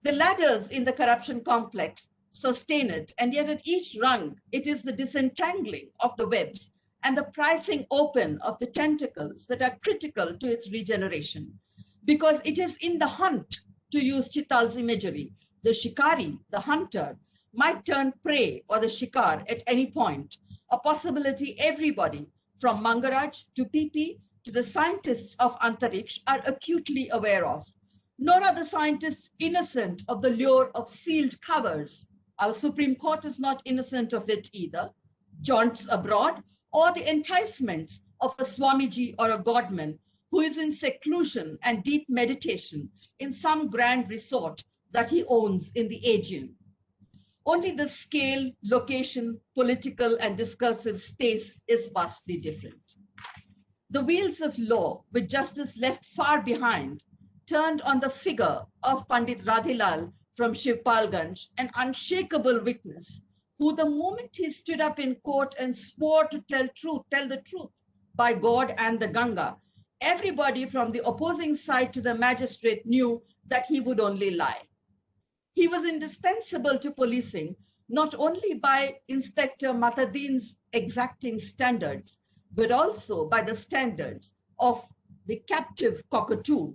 The ladders in the corruption complex sustain it, and yet at each rung, it is the disentangling of the webs and the pricing open of the tentacles that are critical to its regeneration. Because it is in the hunt, to use Chittal's imagery, the shikari, the hunter, might turn prey or the shikar at any point, a possibility everybody from Mangaraj to PP to the scientists of Antariksh are acutely aware of, Nor are the scientists innocent of the lure of sealed covers. Our Supreme Court is not innocent of it either. Jaunts abroad, or the enticements of a Swamiji or a godman who is in seclusion and deep meditation in some grand resort that he owns in the Aegean. Only the scale, location, political, and discursive space is vastly different. The wheels of law, with justice left far behind, turned on the figure of Pandit Radhilal from Shivpalganj, an unshakable witness, who the moment he stood up in court and swore to tell the truth by God and the Ganga, everybody from the opposing side to the magistrate knew that he would only lie. He was indispensable to policing, not only by Inspector Matadin's exacting standards, but also by the standards of the captive cockatoo.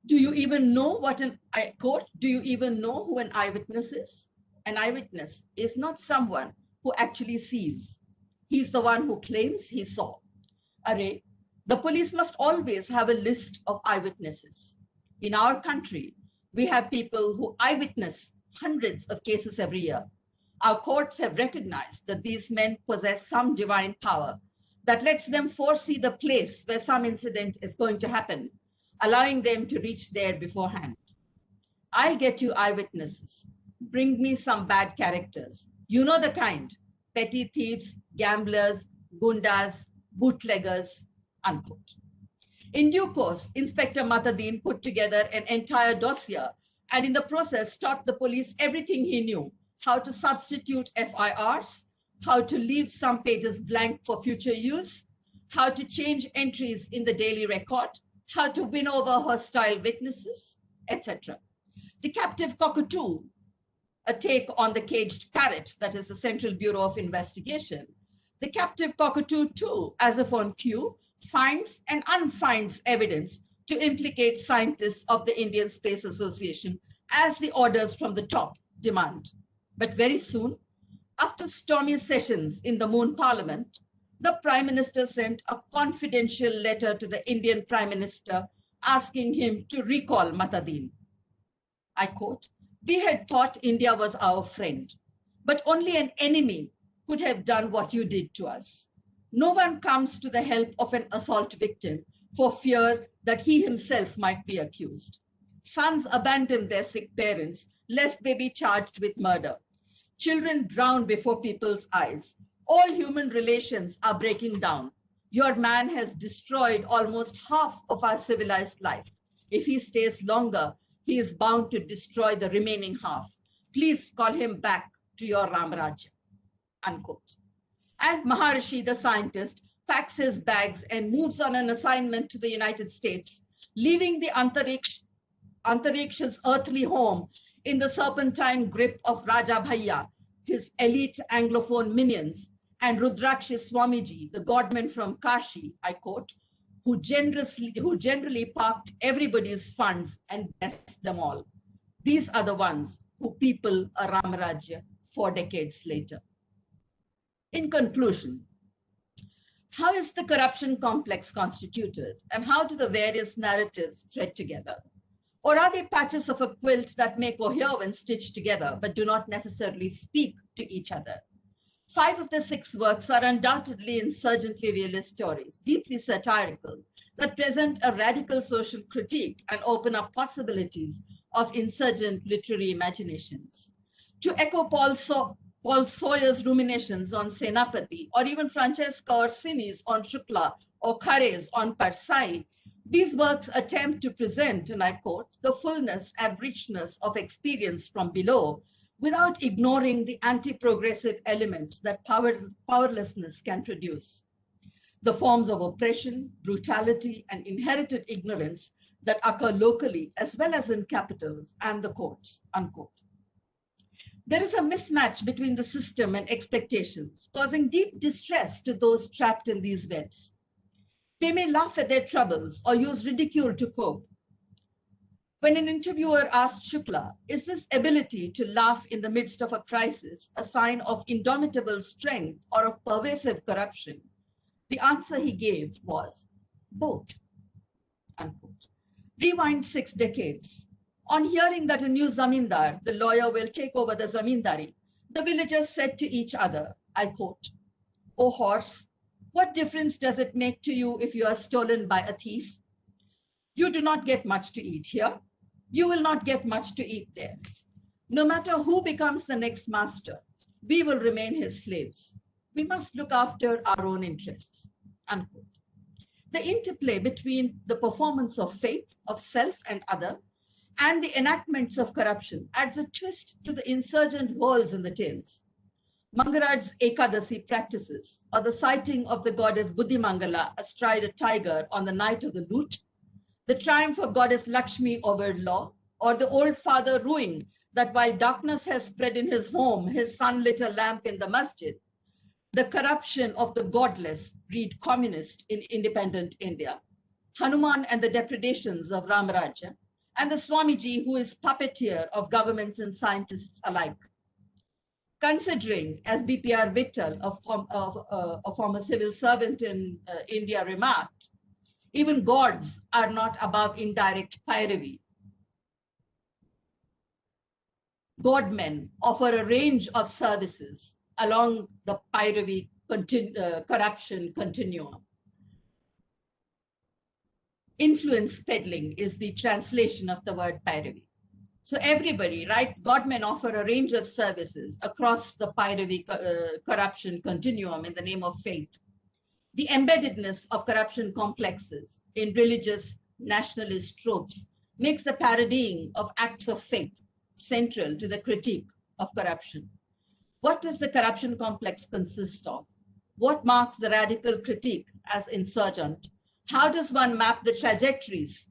Do you even know what I quote, do you even know who an eyewitness is? An eyewitness is not someone who actually sees. He's the one who claims he saw. Array, the police must always have a list of eyewitnesses. In our country, we have people who eyewitness hundreds of cases every year. Our courts have recognized that these men possess some divine power that lets them foresee the place where some incident is going to happen, allowing them to reach there beforehand. I'll get you eyewitnesses. Bring me some bad characters. You know the kind: petty thieves, gamblers, gundas, bootleggers, unquote. In due course, Inspector Matadin put together an entire dossier and in the process taught the police everything he knew: how to substitute FIRs, how to leave some pages blank for future use, how to change entries in the daily record, how to win over hostile witnesses, etc. The captive cockatoo, a take on the caged parrot that is the Central Bureau of Investigation, the captive cockatoo too, as if on cue, finds and unfinds evidence to implicate scientists of the Indian Space Association as the orders from the top demand. But very soon, after stormy sessions in the Moon Parliament, the Prime Minister sent a confidential letter to the Indian Prime Minister asking him to recall Matadin. I quote, "We had thought India was our friend, but only an enemy could have done what you did to us. No one comes to the help of an assault victim for fear that he himself might be accused. Sons abandon their sick parents lest they be charged with murder. Children drown before people's eyes. All human relations are breaking down. Your man has destroyed almost half of our civilized life. If he stays longer, he is bound to destroy the remaining half. Please call him back to your Ramrajya," unquote. And Maharishi, the scientist, packs his bags and moves on an assignment to the United States, leaving the Antariksha's earthly home in the serpentine grip of Raja Bhaiya, his elite Anglophone minions, and Rudrakshi Swamiji, the godman from Kashi, I quote, who generally parked everybody's funds and blessed them all. These are the ones who people a Ramarajya 4 decades later. In conclusion, how is the corruption complex constituted, and how do the various narratives thread together? Or are they patches of a quilt that may cohere when stitched together, but do not necessarily speak to each other? 5 of the 6 works are undoubtedly insurgently realist stories, deeply satirical, that present a radical social critique and open up possibilities of insurgent literary imaginations. To echo Paul Sawyer's ruminations on Senapati, or even Francesca Orsini's on Shukla, or Khare's on Parsai, these works attempt to present, and I quote, the fullness and richness of experience from below, without ignoring the anti-progressive elements that powerlessness can produce. The forms of oppression, brutality, and inherited ignorance that occur locally as well as in capitals and the courts, unquote. There is a mismatch between the system and expectations, causing deep distress to those trapped in these webs. They may laugh at their troubles or use ridicule to cope. When an interviewer asked Shukla, is this ability to laugh in the midst of a crisis a sign of indomitable strength or of pervasive corruption? The answer he gave was both, unquote. Rewind 6 decades. On hearing that a new zamindar, the lawyer, will take over the zamindari, the villagers said to each other, I quote, "O horse, what difference does it make to you if you are stolen by a thief? You do not get much to eat here. You will not get much to eat there. No matter who becomes the next master, we will remain his slaves. We must look after our own interests." Unquote. The interplay between the performance of faith, of self and other, and the enactments of corruption adds a twist to the insurgent worlds in the tales. Mangaraj's Ekadasi practices, or the sighting of the goddess Buddhimangala astride a tiger on the night of the loot, the triumph of goddess Lakshmi over law, or the old father rueing that while darkness has spread in his home, his son lit a lamp in the masjid, the corruption of the godless, read communist in independent India, Hanuman and the depredations of Ramaraja, and the Swamiji who is puppeteer of governments and scientists alike. Considering, as B.P.R. Vittal, a former civil servant in India, remarked, even gods are not above indirect pyramid. Godmen offer a range of services along the pyramid corruption continuum. Influence peddling is the translation of the word pyramid. So everybody, right? Godmen offer a range of services across the pyramid corruption continuum in the name of faith. The embeddedness of corruption complexes in religious nationalist tropes makes the parodying of acts of faith central to the critique of corruption. What does the corruption complex consist of? What marks the radical critique as insurgent? How does one map the trajectories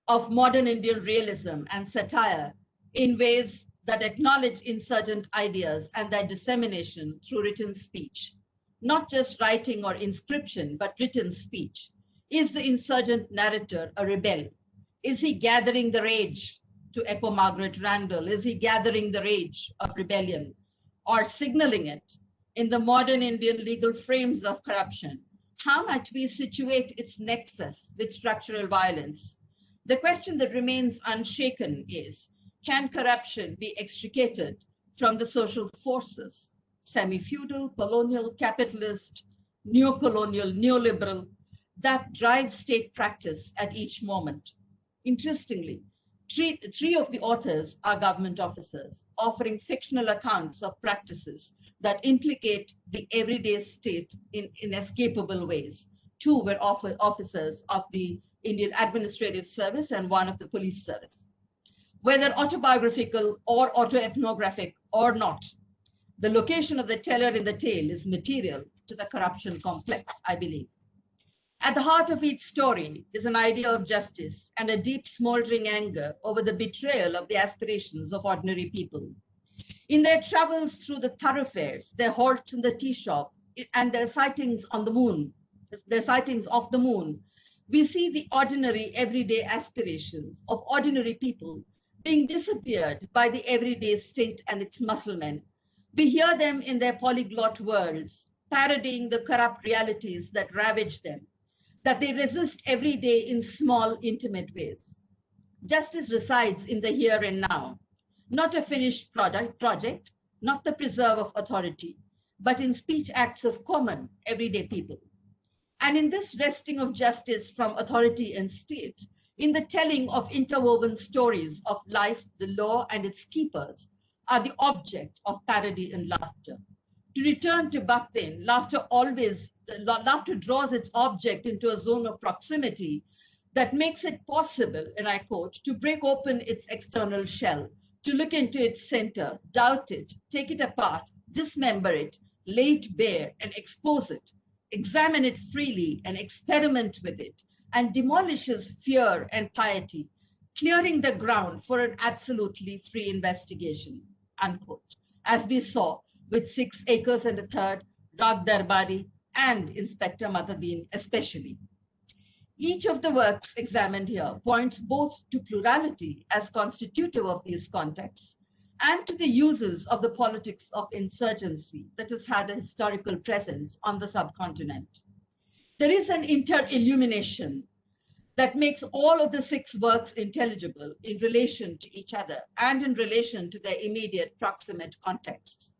of modern Indian realism and satire in ways that acknowledge insurgent ideas and their dissemination through written speech? Not just writing or inscription, but written speech. Is the insurgent narrator a rebel? Is he gathering the rage, to echo Margaret Randall? Is he gathering the rage of rebellion or signaling it? In the modern Indian legal frames of corruption, how might we situate its nexus with structural violence? The question that remains unshaken is, can corruption be extricated from the social forces, semi-feudal, colonial, capitalist, neo-colonial, neoliberal, that drive state practice at each moment? Interestingly, three of the authors are government officers, offering fictional accounts of practices that implicate the everyday state in inescapable ways. Two were officers of the Indian Administrative Service and one of the police service. Whether autobiographical or autoethnographic or not, the location of the teller in the tale is material to the corruption complex, I believe. At the heart of each story is an idea of justice and a deep smoldering anger over the betrayal of the aspirations of ordinary people. In their travels through the thoroughfares, their halts in the tea shop, and their sightings on the moon, their sightings of the moon, we see the ordinary everyday aspirations of ordinary people being disappeared by the everyday state and its musclemen. We hear them in their polyglot worlds, parodying the corrupt realities that ravage them, that they resist every day in small, intimate ways. Justice resides in the here and now, not a finished project, not the preserve of authority, but in speech acts of common, everyday people. And in this wresting of justice from authority and state, in the telling of interwoven stories of life, the law and its keepers are the object of parody and laughter. To return to Bakhtin, laughter draws its object into a zone of proximity that makes it possible, and I quote, to break open its external shell, to look into its center, doubt it, take it apart, dismember it, lay it bare and expose it, examine it freely and experiment with it, and demolishes fear and piety, clearing the ground for an absolutely free investigation, unquote, as we saw with 6 Acres and a Third, Rag Darbari, and Inspector Matadeen especially. Each of the works examined here points both to plurality as constitutive of these contexts and to the uses of the politics of insurgency that has had a historical presence on the subcontinent. There is an inter-illumination that makes all of the 6 works intelligible in relation to each other and in relation to their immediate proximate contexts.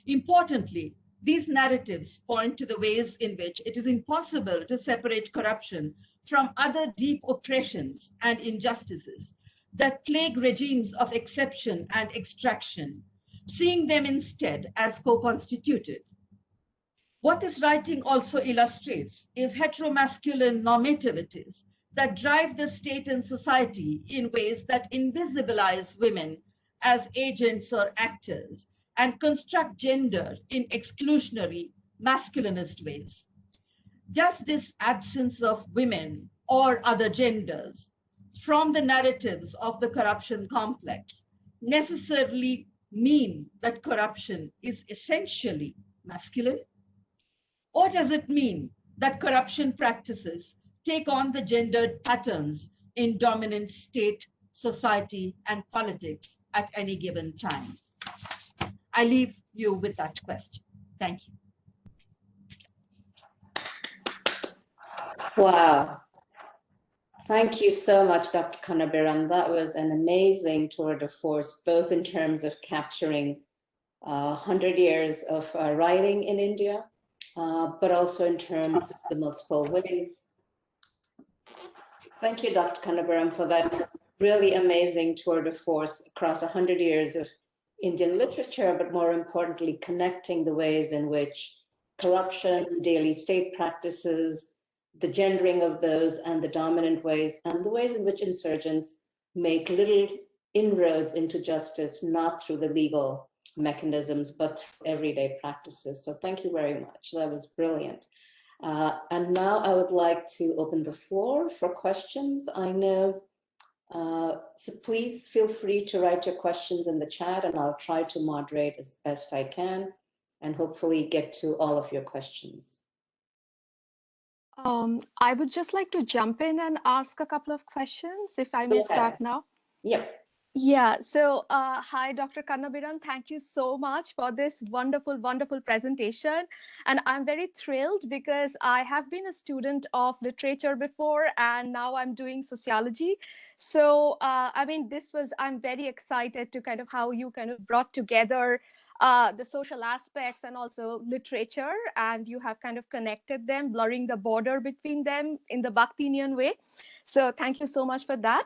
Importantly, these narratives point to the ways in which it is impossible to separate corruption from other deep oppressions and injustices that plague regimes of exception and extraction, seeing them instead as co-constituted. What this writing also illustrates is heteromasculine normativities that drive the state and society in ways that invisibilize women as agents or actors and construct gender in exclusionary masculinist ways. Does this absence of women or other genders from the narratives of the corruption complex necessarily mean that corruption is essentially masculine? Or does it mean that corruption practices take on the gendered patterns in dominant state, society, and politics at any given time? I leave you with that question. Thank you. Wow. Thank you so much, Dr. Kannabiran. That was an amazing tour de force, both in terms of capturing 100 years of writing in India, but also in terms of the multiple ways. Thank you, Dr. Kannabiran, for that really amazing tour de force across 100 years of Indian literature, but more importantly, connecting the ways in which corruption, daily state practices, the gendering of those and the dominant ways, and the ways in which insurgents make little inroads into justice, not through the legal mechanisms, but through everyday practices. So thank you very much. That was brilliant. And now I would like to open the floor for questions. I know, so please feel free to write your questions in the chat, and I'll try to moderate as best I can and hopefully get to all of your questions. I would just like to jump in and ask a couple of questions, if I may start now. Yep. Yeah, so hi, Dr. Kannabiran. Thank you so much for this wonderful, wonderful presentation. And I'm very thrilled because I have been a student of literature before, and now I'm doing sociology. So, I mean, I'm very excited to kind of how you kind of brought together the social aspects and also literature, and you have kind of connected them, blurring the border between them in the Bakhtinian way. So thank you so much for that.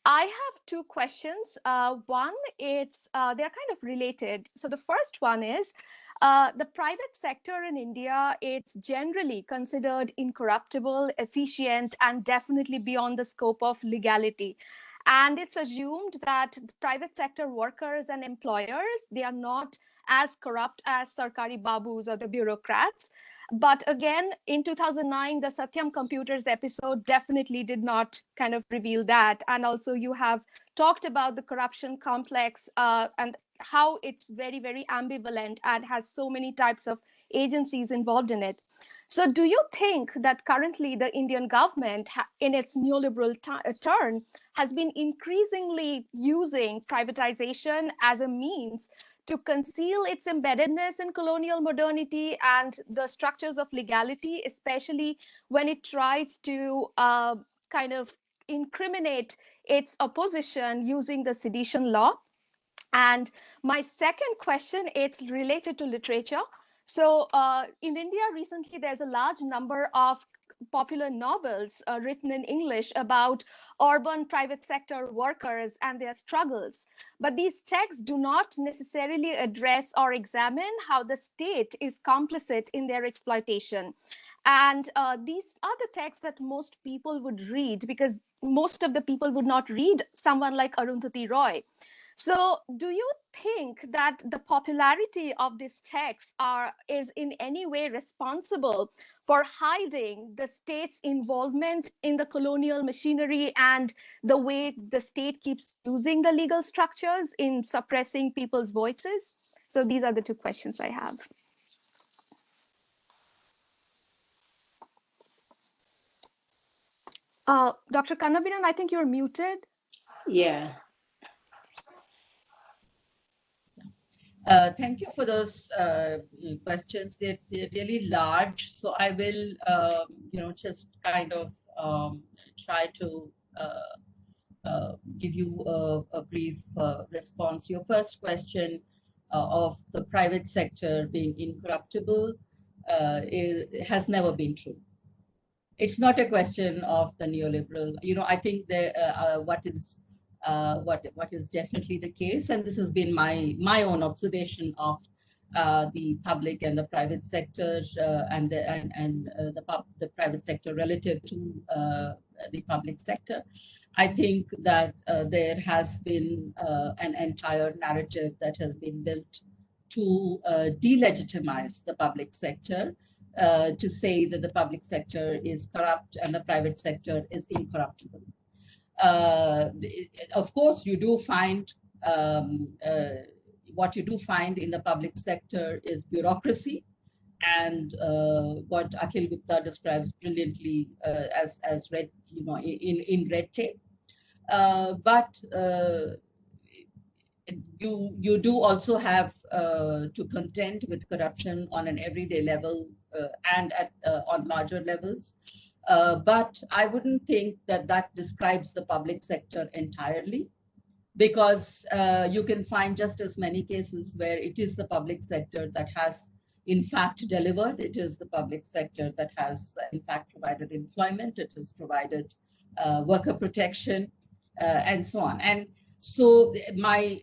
I have 2 questions. One, they're kind of related. So the first one is, the private sector in India, it's generally considered incorruptible, efficient, and definitely beyond the scope of legality. And it's assumed that the private sector workers and employers, they are not as corrupt as Sarkari Babus or the bureaucrats. But again, in 2009, the Satyam Computers episode definitely did not kind of reveal that. And also you have talked about the corruption complex and how it's very, very ambivalent and has so many types of agencies involved in it. So do you think that currently the Indian government in its neoliberal turn has been increasingly using privatization as a means to conceal its embeddedness in colonial modernity and the structures of legality, especially when it tries to kind of incriminate its opposition using the sedition law? And my second question, it's related to literature. So in India recently, there's a large number of popular novels written in English about urban private sector workers and their struggles. But these texts do not necessarily address or examine how the state is complicit in their exploitation. And these are the texts that most people would read, because most of the people would not read someone like Arundhati Roy. So do you think that the popularity of these texts is in any way responsible for hiding the state's involvement in the colonial machinery and the way the state keeps using the legal structures in suppressing people's voices? So these are the 2 questions I have. Dr. Kannabiran, I think you're muted. Yeah. Thank you for those questions. They're really large, so I will, just kind of try to give you a brief response. Your first question of the private sector being incorruptible has never been true. It's not a question of the neoliberal. I think what is definitely the case, and this has been my own observation of the public and the private sector, and the private sector relative to the public sector. I think that there has been an entire narrative that has been built to delegitimize the public sector, to say that the public sector is corrupt and the private sector is incorruptible. Of course, you do find what you do find in the public sector is bureaucracy, and what Akhil Gupta describes brilliantly as red, in red tape. But you do also have to contend with corruption on an everyday level and on larger levels. But I wouldn't think that describes the public sector entirely, because you can find just as many cases where it is the public sector that has in fact delivered. It is the public sector that has in fact provided employment. It has provided worker protection, and so on. And so my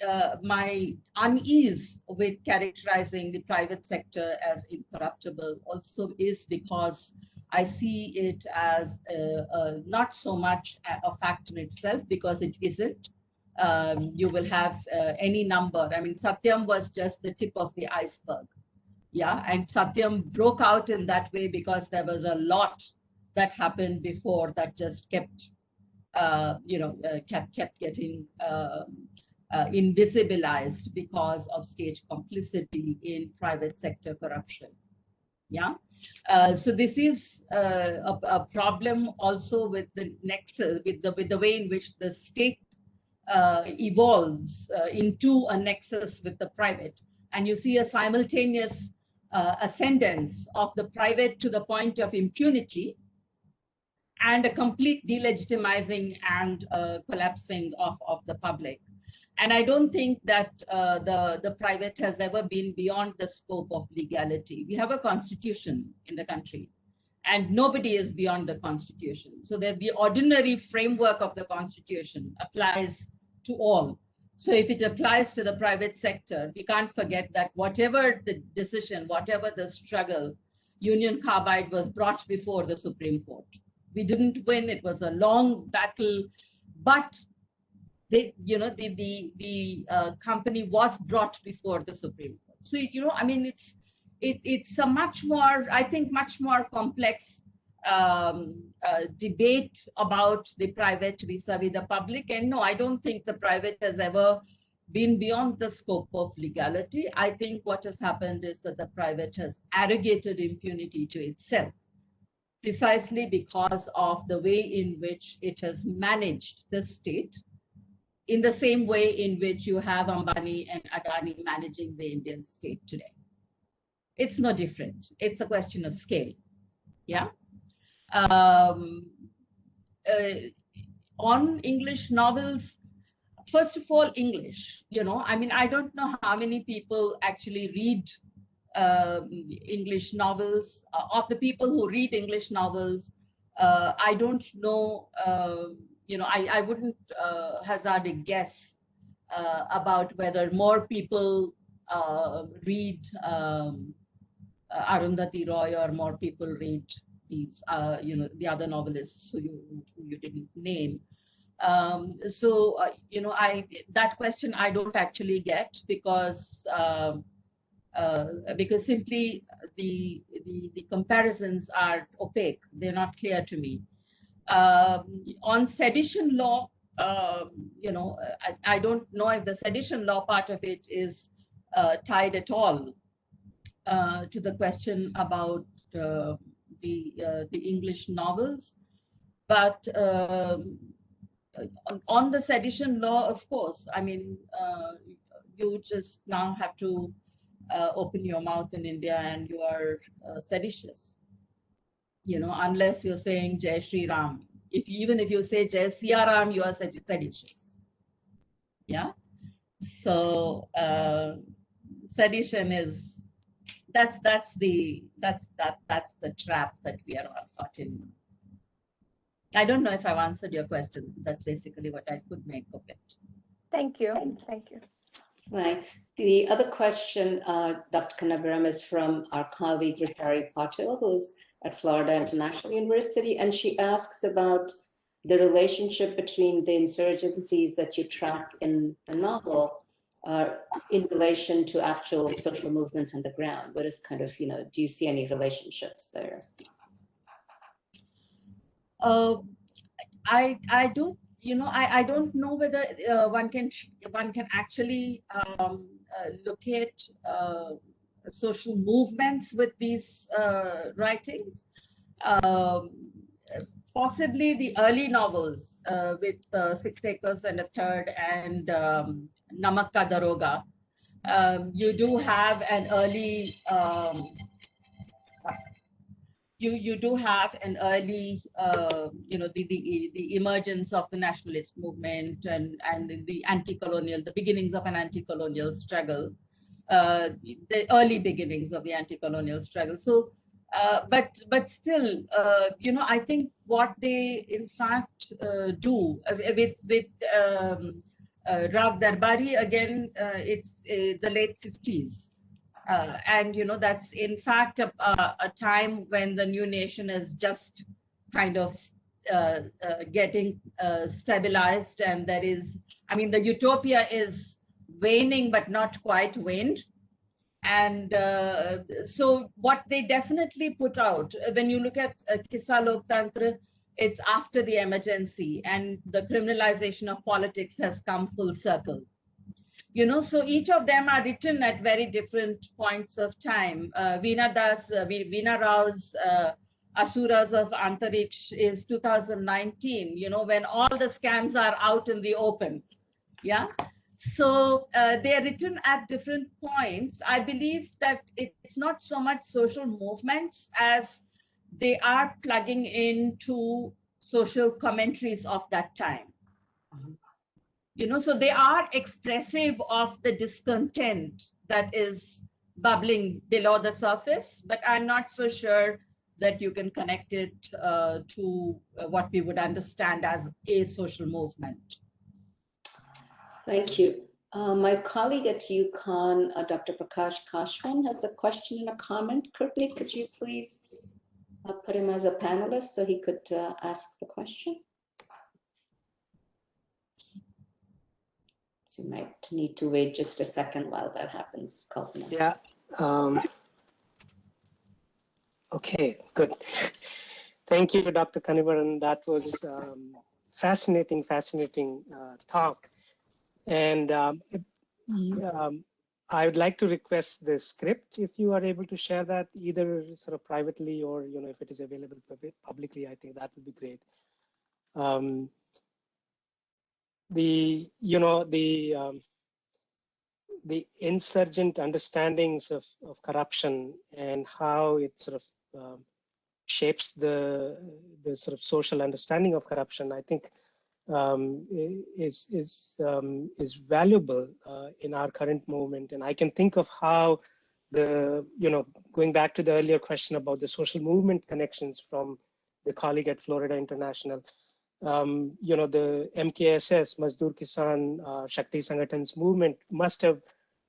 unease with characterizing the private sector as incorruptible also is because I see it as not so much a fact in itself, because it isn't. You will have any number. I mean, Satyam was just the tip of the iceberg. Yeah, and Satyam broke out in that way because there was a lot that happened before that just kept kept getting invisibilized because of state complicity in private sector corruption. Yeah. So this is a problem also with the nexus, with the way in which the state evolves into a nexus with the private, and you see a simultaneous ascendance of the private to the point of impunity, and a complete delegitimizing and collapsing of the public. And I don't think that the private has ever been beyond the scope of legality. We have a constitution in the country, and nobody is beyond the constitution. So that the ordinary framework of the constitution applies to all. So if it applies to the private sector, we can't forget that whatever the decision, whatever the struggle, Union Carbide was brought before the Supreme Court. We didn't win. It was a long battle, but the company was brought before the Supreme Court. So I mean, it's a much more, I think, much more complex debate about the private vis-a-vis the public. And no, I don't think the private has ever been beyond the scope of legality. I think what has happened is that the private has arrogated impunity to itself, precisely because of the way in which it has managed the state, in the same way in which you have Ambani and Adani managing the Indian state today. It's no different. It's a question of scale. Yeah. On English novels, first of all, English, I mean, I don't know how many people actually read English novels. Of the people who read English novels, I don't know, I wouldn't hazard a guess about whether more people read Arundhati Roy, or more people read these, the other novelists who you didn't name. That question I don't actually get, because simply the comparisons are opaque. They're not clear to me. On sedition law, I don't know if the sedition law part of it is tied at all to the question about the English novels. But on the sedition law, of course, I mean, you just now have to open your mouth in India and you are seditious, unless you're saying Jai Shri Ram, even if you say Jai Siaram, you are seditious. Yeah. So sedition is that's the trap that we are all caught in. I don't know if I've answered your questions, but that's basically what I could make of it. Thank you. Thank you. Thanks. The other question, Dr. Kannabiran, is from our colleague Rishari Patil, who's at Florida International University, and she asks about the relationship between the insurgencies that you track in the novel in relation to actual social movements on the ground. What is kind of, do you see any relationships there? I don't, I don't know whether one can actually locate social movements with these writings. Possibly the early novels with 6 Acres and a Third and Namak Ka Daroga. You do have an early you do have an early, the emergence of the nationalist movement and the anti-colonial, the beginnings of an anti-colonial struggle, the early beginnings of the anti-colonial struggle. So, but still, I think what they in fact do with Rav Darbari, again, it's the late 50s. And that's in fact a time when the new nation is just kind of getting stabilized, and there is, the utopia is waning but not quite waned. And so what they definitely put out, when you look at Kissa Loktantra, it's after the emergency and the criminalization of politics has come full circle. So each of them are written at very different points of time. Veena Rao's Asuras of Antariksh is 2019, when all the scams are out in the open. Yeah. So they are written at different points. I believe that it's not so much social movements as they are plugging into social commentaries of that time. So they are expressive of the discontent that is bubbling below the surface, but I'm not so sure that you can connect it to what we would understand as a social movement. Thank you. My colleague at UConn, Dr. Prakash Kashwan, has a question and a comment. Courtney, could you please put him as a panelist so he could ask the question? You might need to wait just a second while that happens, Kalpana. Yeah. Okay, good. Thank you, Dr. Kannabiran. That was fascinating talk. And I would like to request the script if you are able to share that either sort of privately or if it is available publicly. I think that would be great. The insurgent understandings of corruption and how it sort of shapes the sort of social understanding of corruption, I think is valuable in our current moment. And I can think of how going back to the earlier question about the social movement connections from the colleague at Florida International. The MKSS, Mazdoor Kisan Shakti Sangatan's movement must have,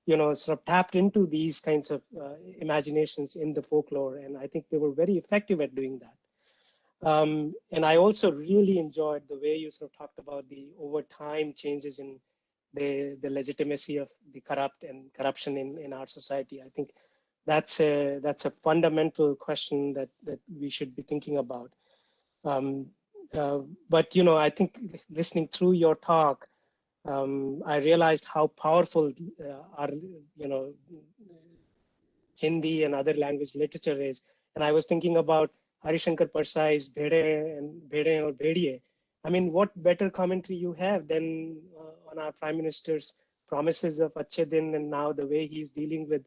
sort of tapped into these kinds of imaginations in the folklore. And I think they were very effective at doing that. And I also really enjoyed the way you sort of talked about the over time changes in the legitimacy of the corrupt and corruption in our society. I think that's a fundamental question that we should be thinking about. But I think listening through your talk, I realized how powerful our Hindi and other language literature is. And I was thinking about Harishankar Parsai's Bhede or Bhediye. I mean, what better commentary you have than on our Prime Minister's promises of Achhe Din, and now the way he's dealing with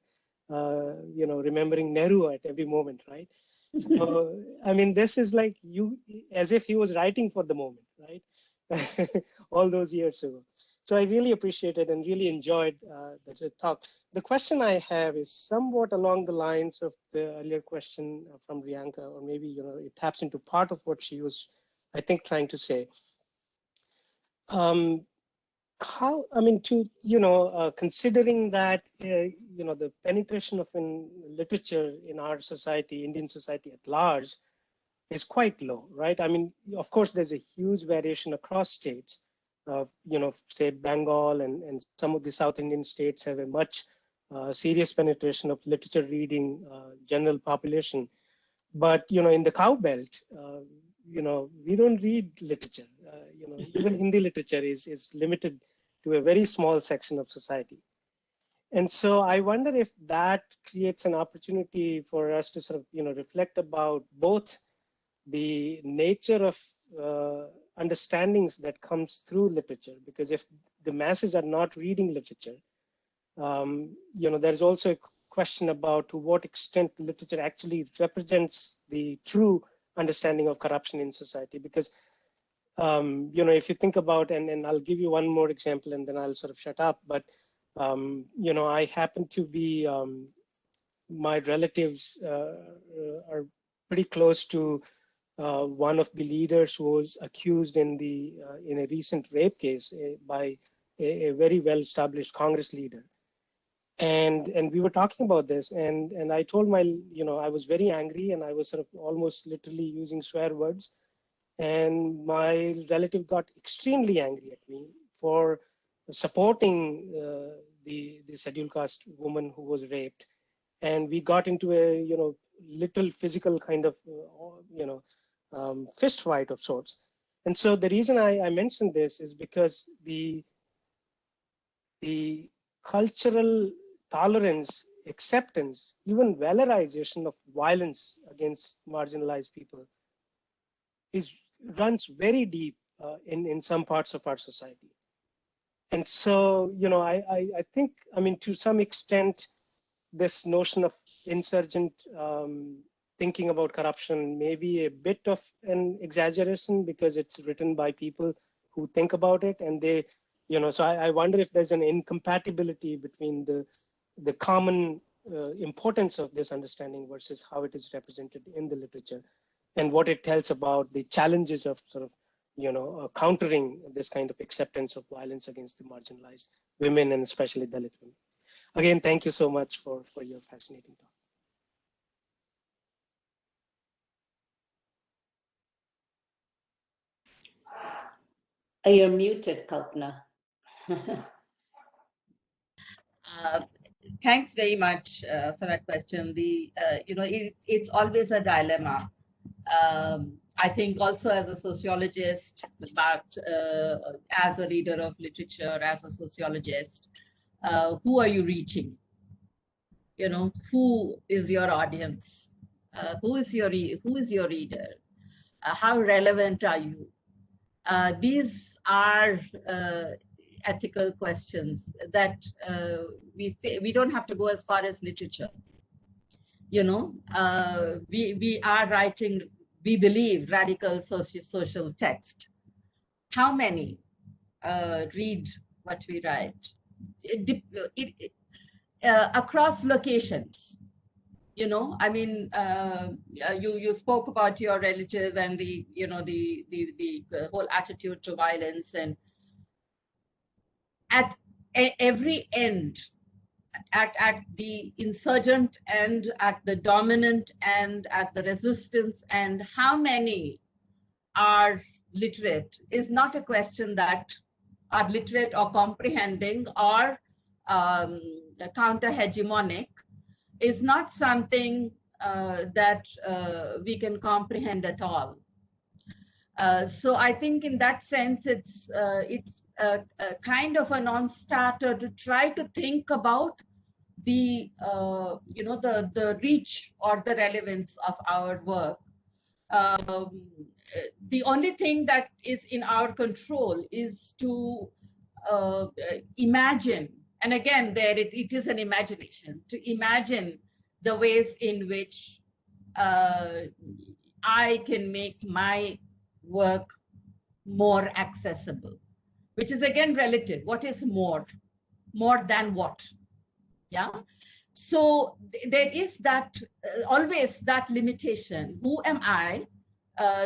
remembering Nehru at every moment, right? So, I mean, this is like you, as if he was writing for the moment, right? All those years ago. So I really appreciated and really enjoyed the talk. The question I have is somewhat along the lines of the earlier question from Riyanka, or maybe, you know, it taps into part of what she was, I think, trying to say. How, I mean, to, you know, considering that, you know, the penetration of literature in our society, Indian society at large, is quite low, right? I mean, of course, there's a huge variation across states. You know, say Bengal and some of the South Indian states have a much serious penetration of literature reading, general population. But, you know, in the cow belt, you know, we don't read literature. You know, even Hindi literature is limited to a very small section of society. And so I wonder if that creates an opportunity for us to sort of, you know, reflect about both the nature of understandings that comes through literature, because if the masses are not reading literature, you know, there's also a question about to what extent literature actually represents the true understanding of corruption in society. Because, you know, if you think about, and I'll give you one more example and then I'll sort of shut up, but, you know, I happen to be, my relatives are pretty close to one of the leaders who was accused in a recent rape case by a very well-established Congress leader. And we were talking about this, and I told my, you know, I was very angry and I was sort of almost literally using swear words. And my relative got extremely angry at me for supporting the scheduled caste woman who was raped. And we got into a, you know, little physical kind of, you know, fist fight of sorts. And so the reason I mentioned this is because the cultural tolerance, acceptance, even valorization of violence against marginalized people runs very deep in some parts of our society. And so, you know, I think, I mean, to some extent, this notion of insurgent thinking about corruption may be a bit of an exaggeration because it's written by people who think about it, and they, you know, so I wonder if there's an incompatibility between the common importance of this understanding versus how it is represented in the literature and what it tells about the challenges of sort of, you know, countering this kind of acceptance of violence against the marginalized women and especially Dalit women. Again, thank you so much for your fascinating talk. You're muted, Kalpana. Thanks very much for that question. You know, it's always a dilemma. I think also as a sociologist, but as a reader of literature, as a sociologist, who are you reaching? You know, who is your audience? Who is your reader? How relevant are you? These are ethical questions that we don't have to go as far as literature. You know, we are writing, we believe, radical social text. How many read what we write? Across locations. You know, I mean, you spoke about your relative and the, you know, the whole attitude to violence, and at every end, at the insurgent end, at the dominant end, at the resistance end, how many are literate is not a question that are literate or comprehending or counter-hegemonic is not something that we can comprehend at all. So I think in that sense, it's a kind of a non-starter to try to think about the you know, the reach or the relevance of our work. The only thing that is in our control is to imagine, and again, there it is an imagination, to imagine the ways in which I can make my work more accessible, which is again relative. What is more? More than what? Yeah. So there is that always that limitation. Who am I?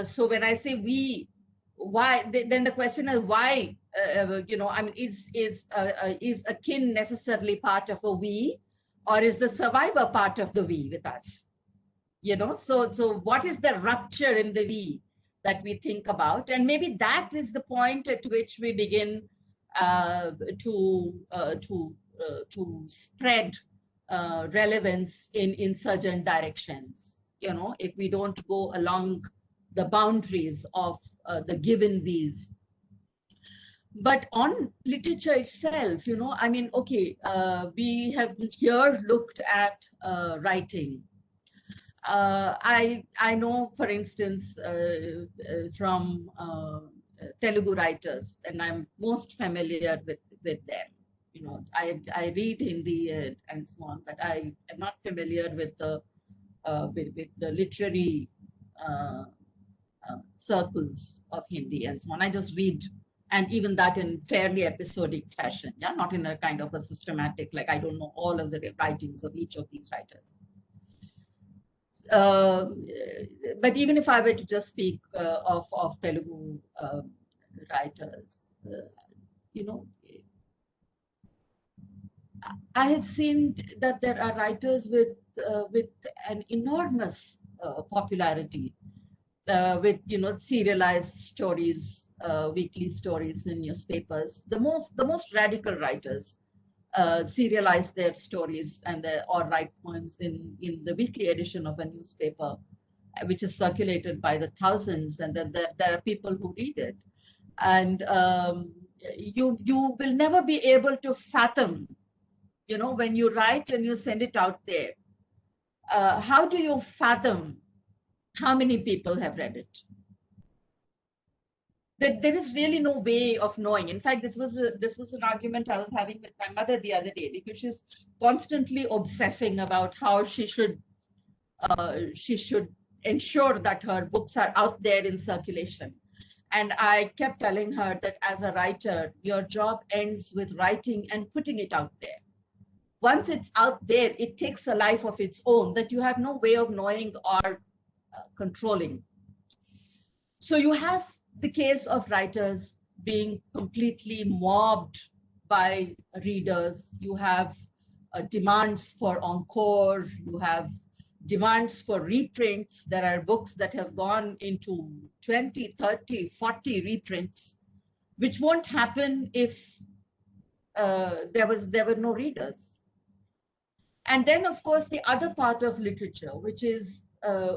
So when I say we, why? Then the question is why? I mean, is a kin necessarily part of a we, or is the survivor part of the we with us? So what is the rupture in the we that we think about? And maybe that is the point at which we begin to spread relevance in insurgent directions. If we don't go along the boundaries of the given we's. But on literature itself, I mean, okay, we have here looked at writing. I know, for instance, from Telugu writers, and I'm most familiar with them. I read Hindi and so on, but I am not familiar with the literary circles of Hindi and so on. I just read, and even that in fairly episodic fashion, not in a kind of a systematic, like I don't know all of the writings of each of these writers. But even if I were to just speak of Telugu writers, I have seen that there are writers with an enormous popularity, with serialized stories, weekly stories in newspapers. The most radical writers serialize their stories or write poems in the weekly edition of a newspaper, which is circulated by the thousands, and then there are people who read it. And you will never be able to fathom, when you write and you send it out there, how do you fathom how many people have read it? There is really no way of knowing. In fact, this was an argument I was having with my mother the other day, because she's constantly obsessing about how she should ensure that her books are out there in circulation. And I kept telling her that as a writer, your job ends with writing and putting it out there. Once it's out there, it takes a life of its own that you have no way of knowing or controlling. So you have the case of writers being completely mobbed by readers. You have demands for encore. You have demands for reprints. There are books that have gone into 20, 30, 40 reprints, which won't happen if there were no readers. And then, of course, the other part of literature, which is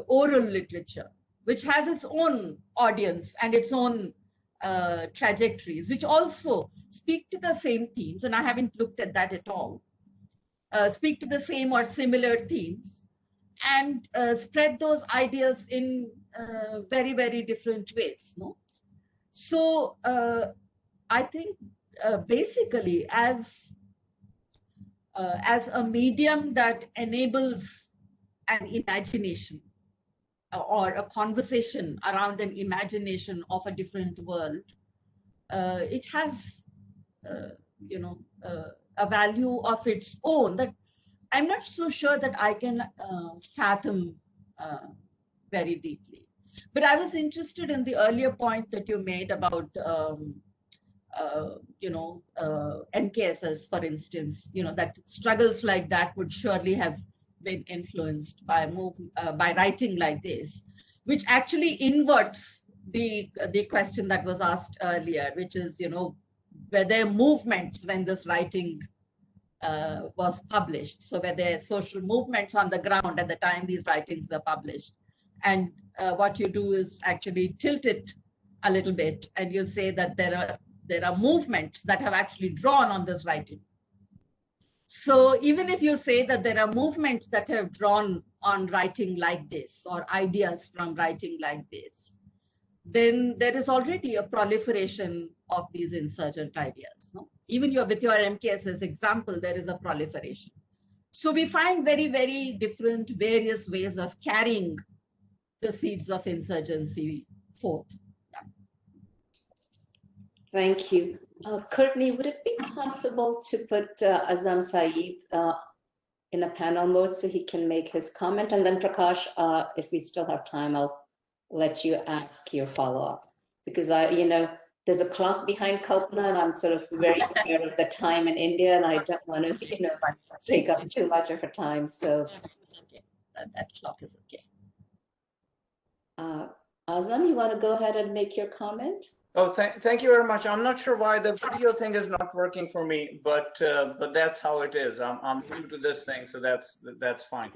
oral literature, which has its own audience and its own trajectories, which also speak to the same themes, and I haven't looked at that at all, speak to the same or similar themes, and spread those ideas in very, very different ways. No? So I think basically as a medium that enables an imagination or a conversation around an imagination of a different world, it has, a value of its own that I'm not so sure that I can fathom very deeply. But I was interested in the earlier point that you made about, NKSS, for instance, that struggles like that would surely have been influenced by writing like this, which actually inverts the question that was asked earlier, which is, were there movements when this writing was published? So were there social movements on the ground at the time these writings were published? And what you do is actually tilt it a little bit, and you say that there are movements that have actually drawn on this writing. So even if you say that there are movements that have drawn on writing like this, or ideas from writing like this, then there is already a proliferation of these insurgent ideas. No? Even with your MKSS example, there is a proliferation. So we find very, very different, various ways of carrying the seeds of insurgency forth. Thank you. Courtney, would it be possible to put Azam Saeed in a panel mode so he can make his comment? And then Prakash, if we still have time, I'll let you ask your follow-up. Because there's a clock behind Kalpana, and I'm sort of very aware of the time in India, and I don't want to, take up too much of her time. So it's okay. That clock is okay. Azam, you want to go ahead and make your comment? Oh, thank you very much. I'm not sure why the video thing is not working for me, but that's how it is. I'm new to this thing, so that's fine.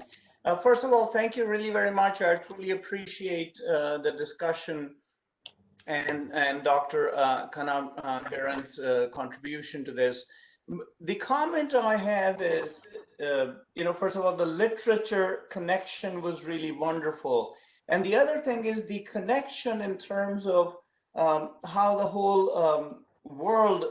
First of all, thank you really very much. I truly appreciate the discussion and Dr. Kannabiran's contribution to this. The comment I have is, first of all, the literature connection was really wonderful. And the other thing is the connection in terms of how the whole world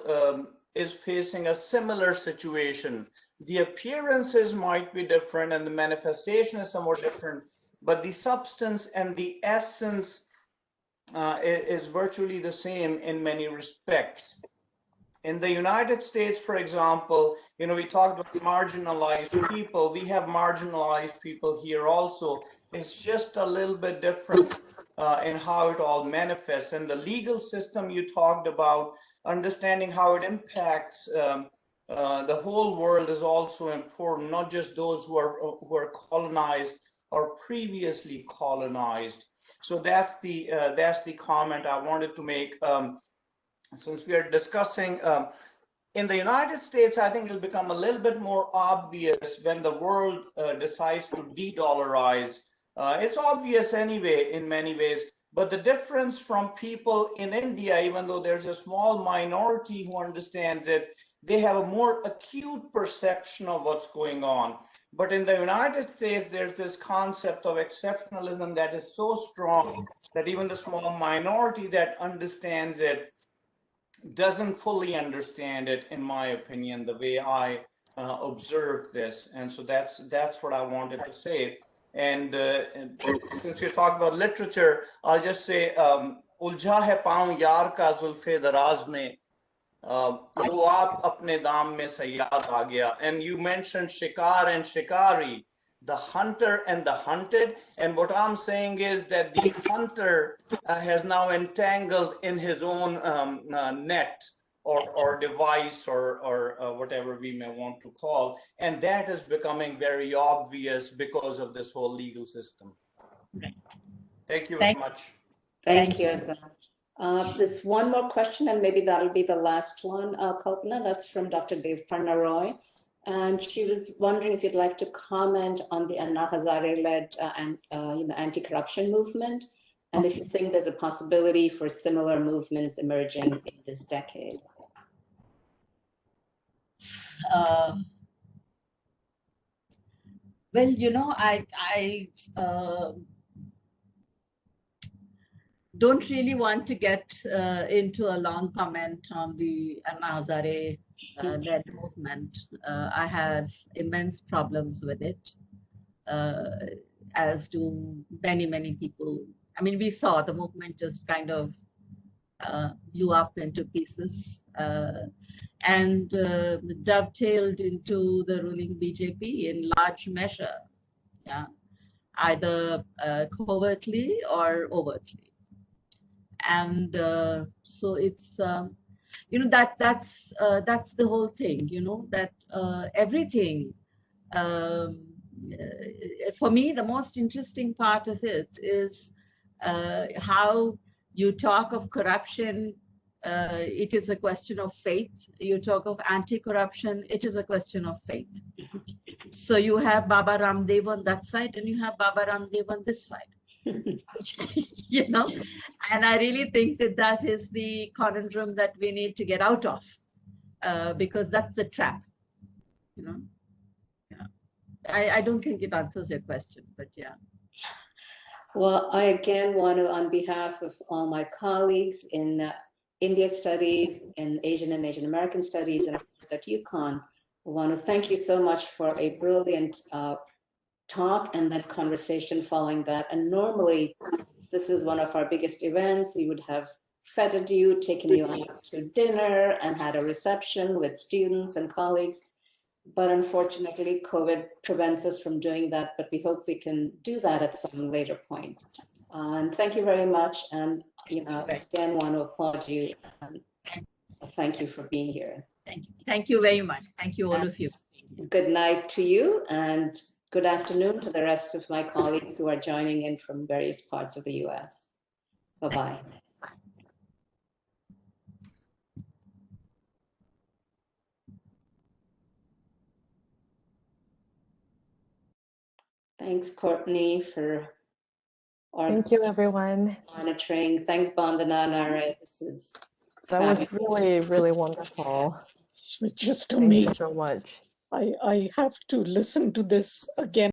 is facing a similar situation. The appearances might be different and the manifestation is somewhat different, but the substance and the essence is virtually the same in many respects. In the United States, for example, we talked about marginalized people. We have marginalized people here also. It's just a little bit different in how it all manifests. And the legal system you talked about, understanding how it impacts the whole world is also important, not just those who are colonized or previously colonized. So that's the comment I wanted to make. Since we are discussing in the United States, I think it'll become a little bit more obvious when the world decides to de-dollarize. It's obvious anyway in many ways, but the difference from people in India, even though there's a small minority who understands it, they have a more acute perception of what's going on. But in the United States, there's this concept of exceptionalism that is so strong that even the small minority that understands it doesn't fully understand it, in my opinion, the way I observe this. And so that's what I wanted to say. And since you're talking about literature, I'll just say, उलझा है पाँव यार का जुल्फे दराज में, वो आप अपने दाम में सयार आ गया. And you mentioned shikar and shikari, the hunter and the hunted. And what I'm saying is that the hunter has now entangled in his own net or device or whatever we may want to call. And that is becoming very obvious because of this whole legal system. Thank you very much. Thank you, Azam. There's one more question, and maybe that'll be the last one, Kalpana. That's from Dr. Devparna Roy. And she was wondering if you'd like to comment on the Anna Hazare-led anti-corruption movement, and if you think there's a possibility for similar movements emerging in this decade. Well, I don't really want to get into a long comment on the Anna Hazare-led movement. I have immense problems with it, as do many, many people. I mean, we saw the movement just kind of blew up into pieces and dovetailed into the ruling BJP in large measure, either covertly or overtly. And so it's that's the whole thing, that everything. For me, the most interesting part of it is how you talk of corruption. It is a question of faith. You talk of anti-corruption. It is a question of faith. So you have Baba Ramdev on that side, and you have Baba Ramdev on this side. And I really think that is the conundrum that we need to get out of, because that's the trap. I don't think it answers your question, but yeah. Well, I again want to, on behalf of all my colleagues in India Studies, in Asian and Asian American Studies, and of course at UConn, want to thank you so much for a brilliant talk and that conversation following that. And normally, this is one of our biggest events. We would have feted you, taken you out to dinner, and had a reception with students and colleagues. But unfortunately, COVID prevents us from doing that, but we hope we can do that at some later point. And thank you very much. And again, want to applaud you. Thank you for being here. Thank you. Thank you very much. Thank you, all of you. Good night to you, and good afternoon to the rest of my colleagues who are joining in from various parts of the US. Bye-bye. Thanks, Courtney, for Thank you, everyone. monitoring. Thanks, Bandana Nare. That was really, really wonderful. It was just Thank amazing. you so much. I have to listen to this again.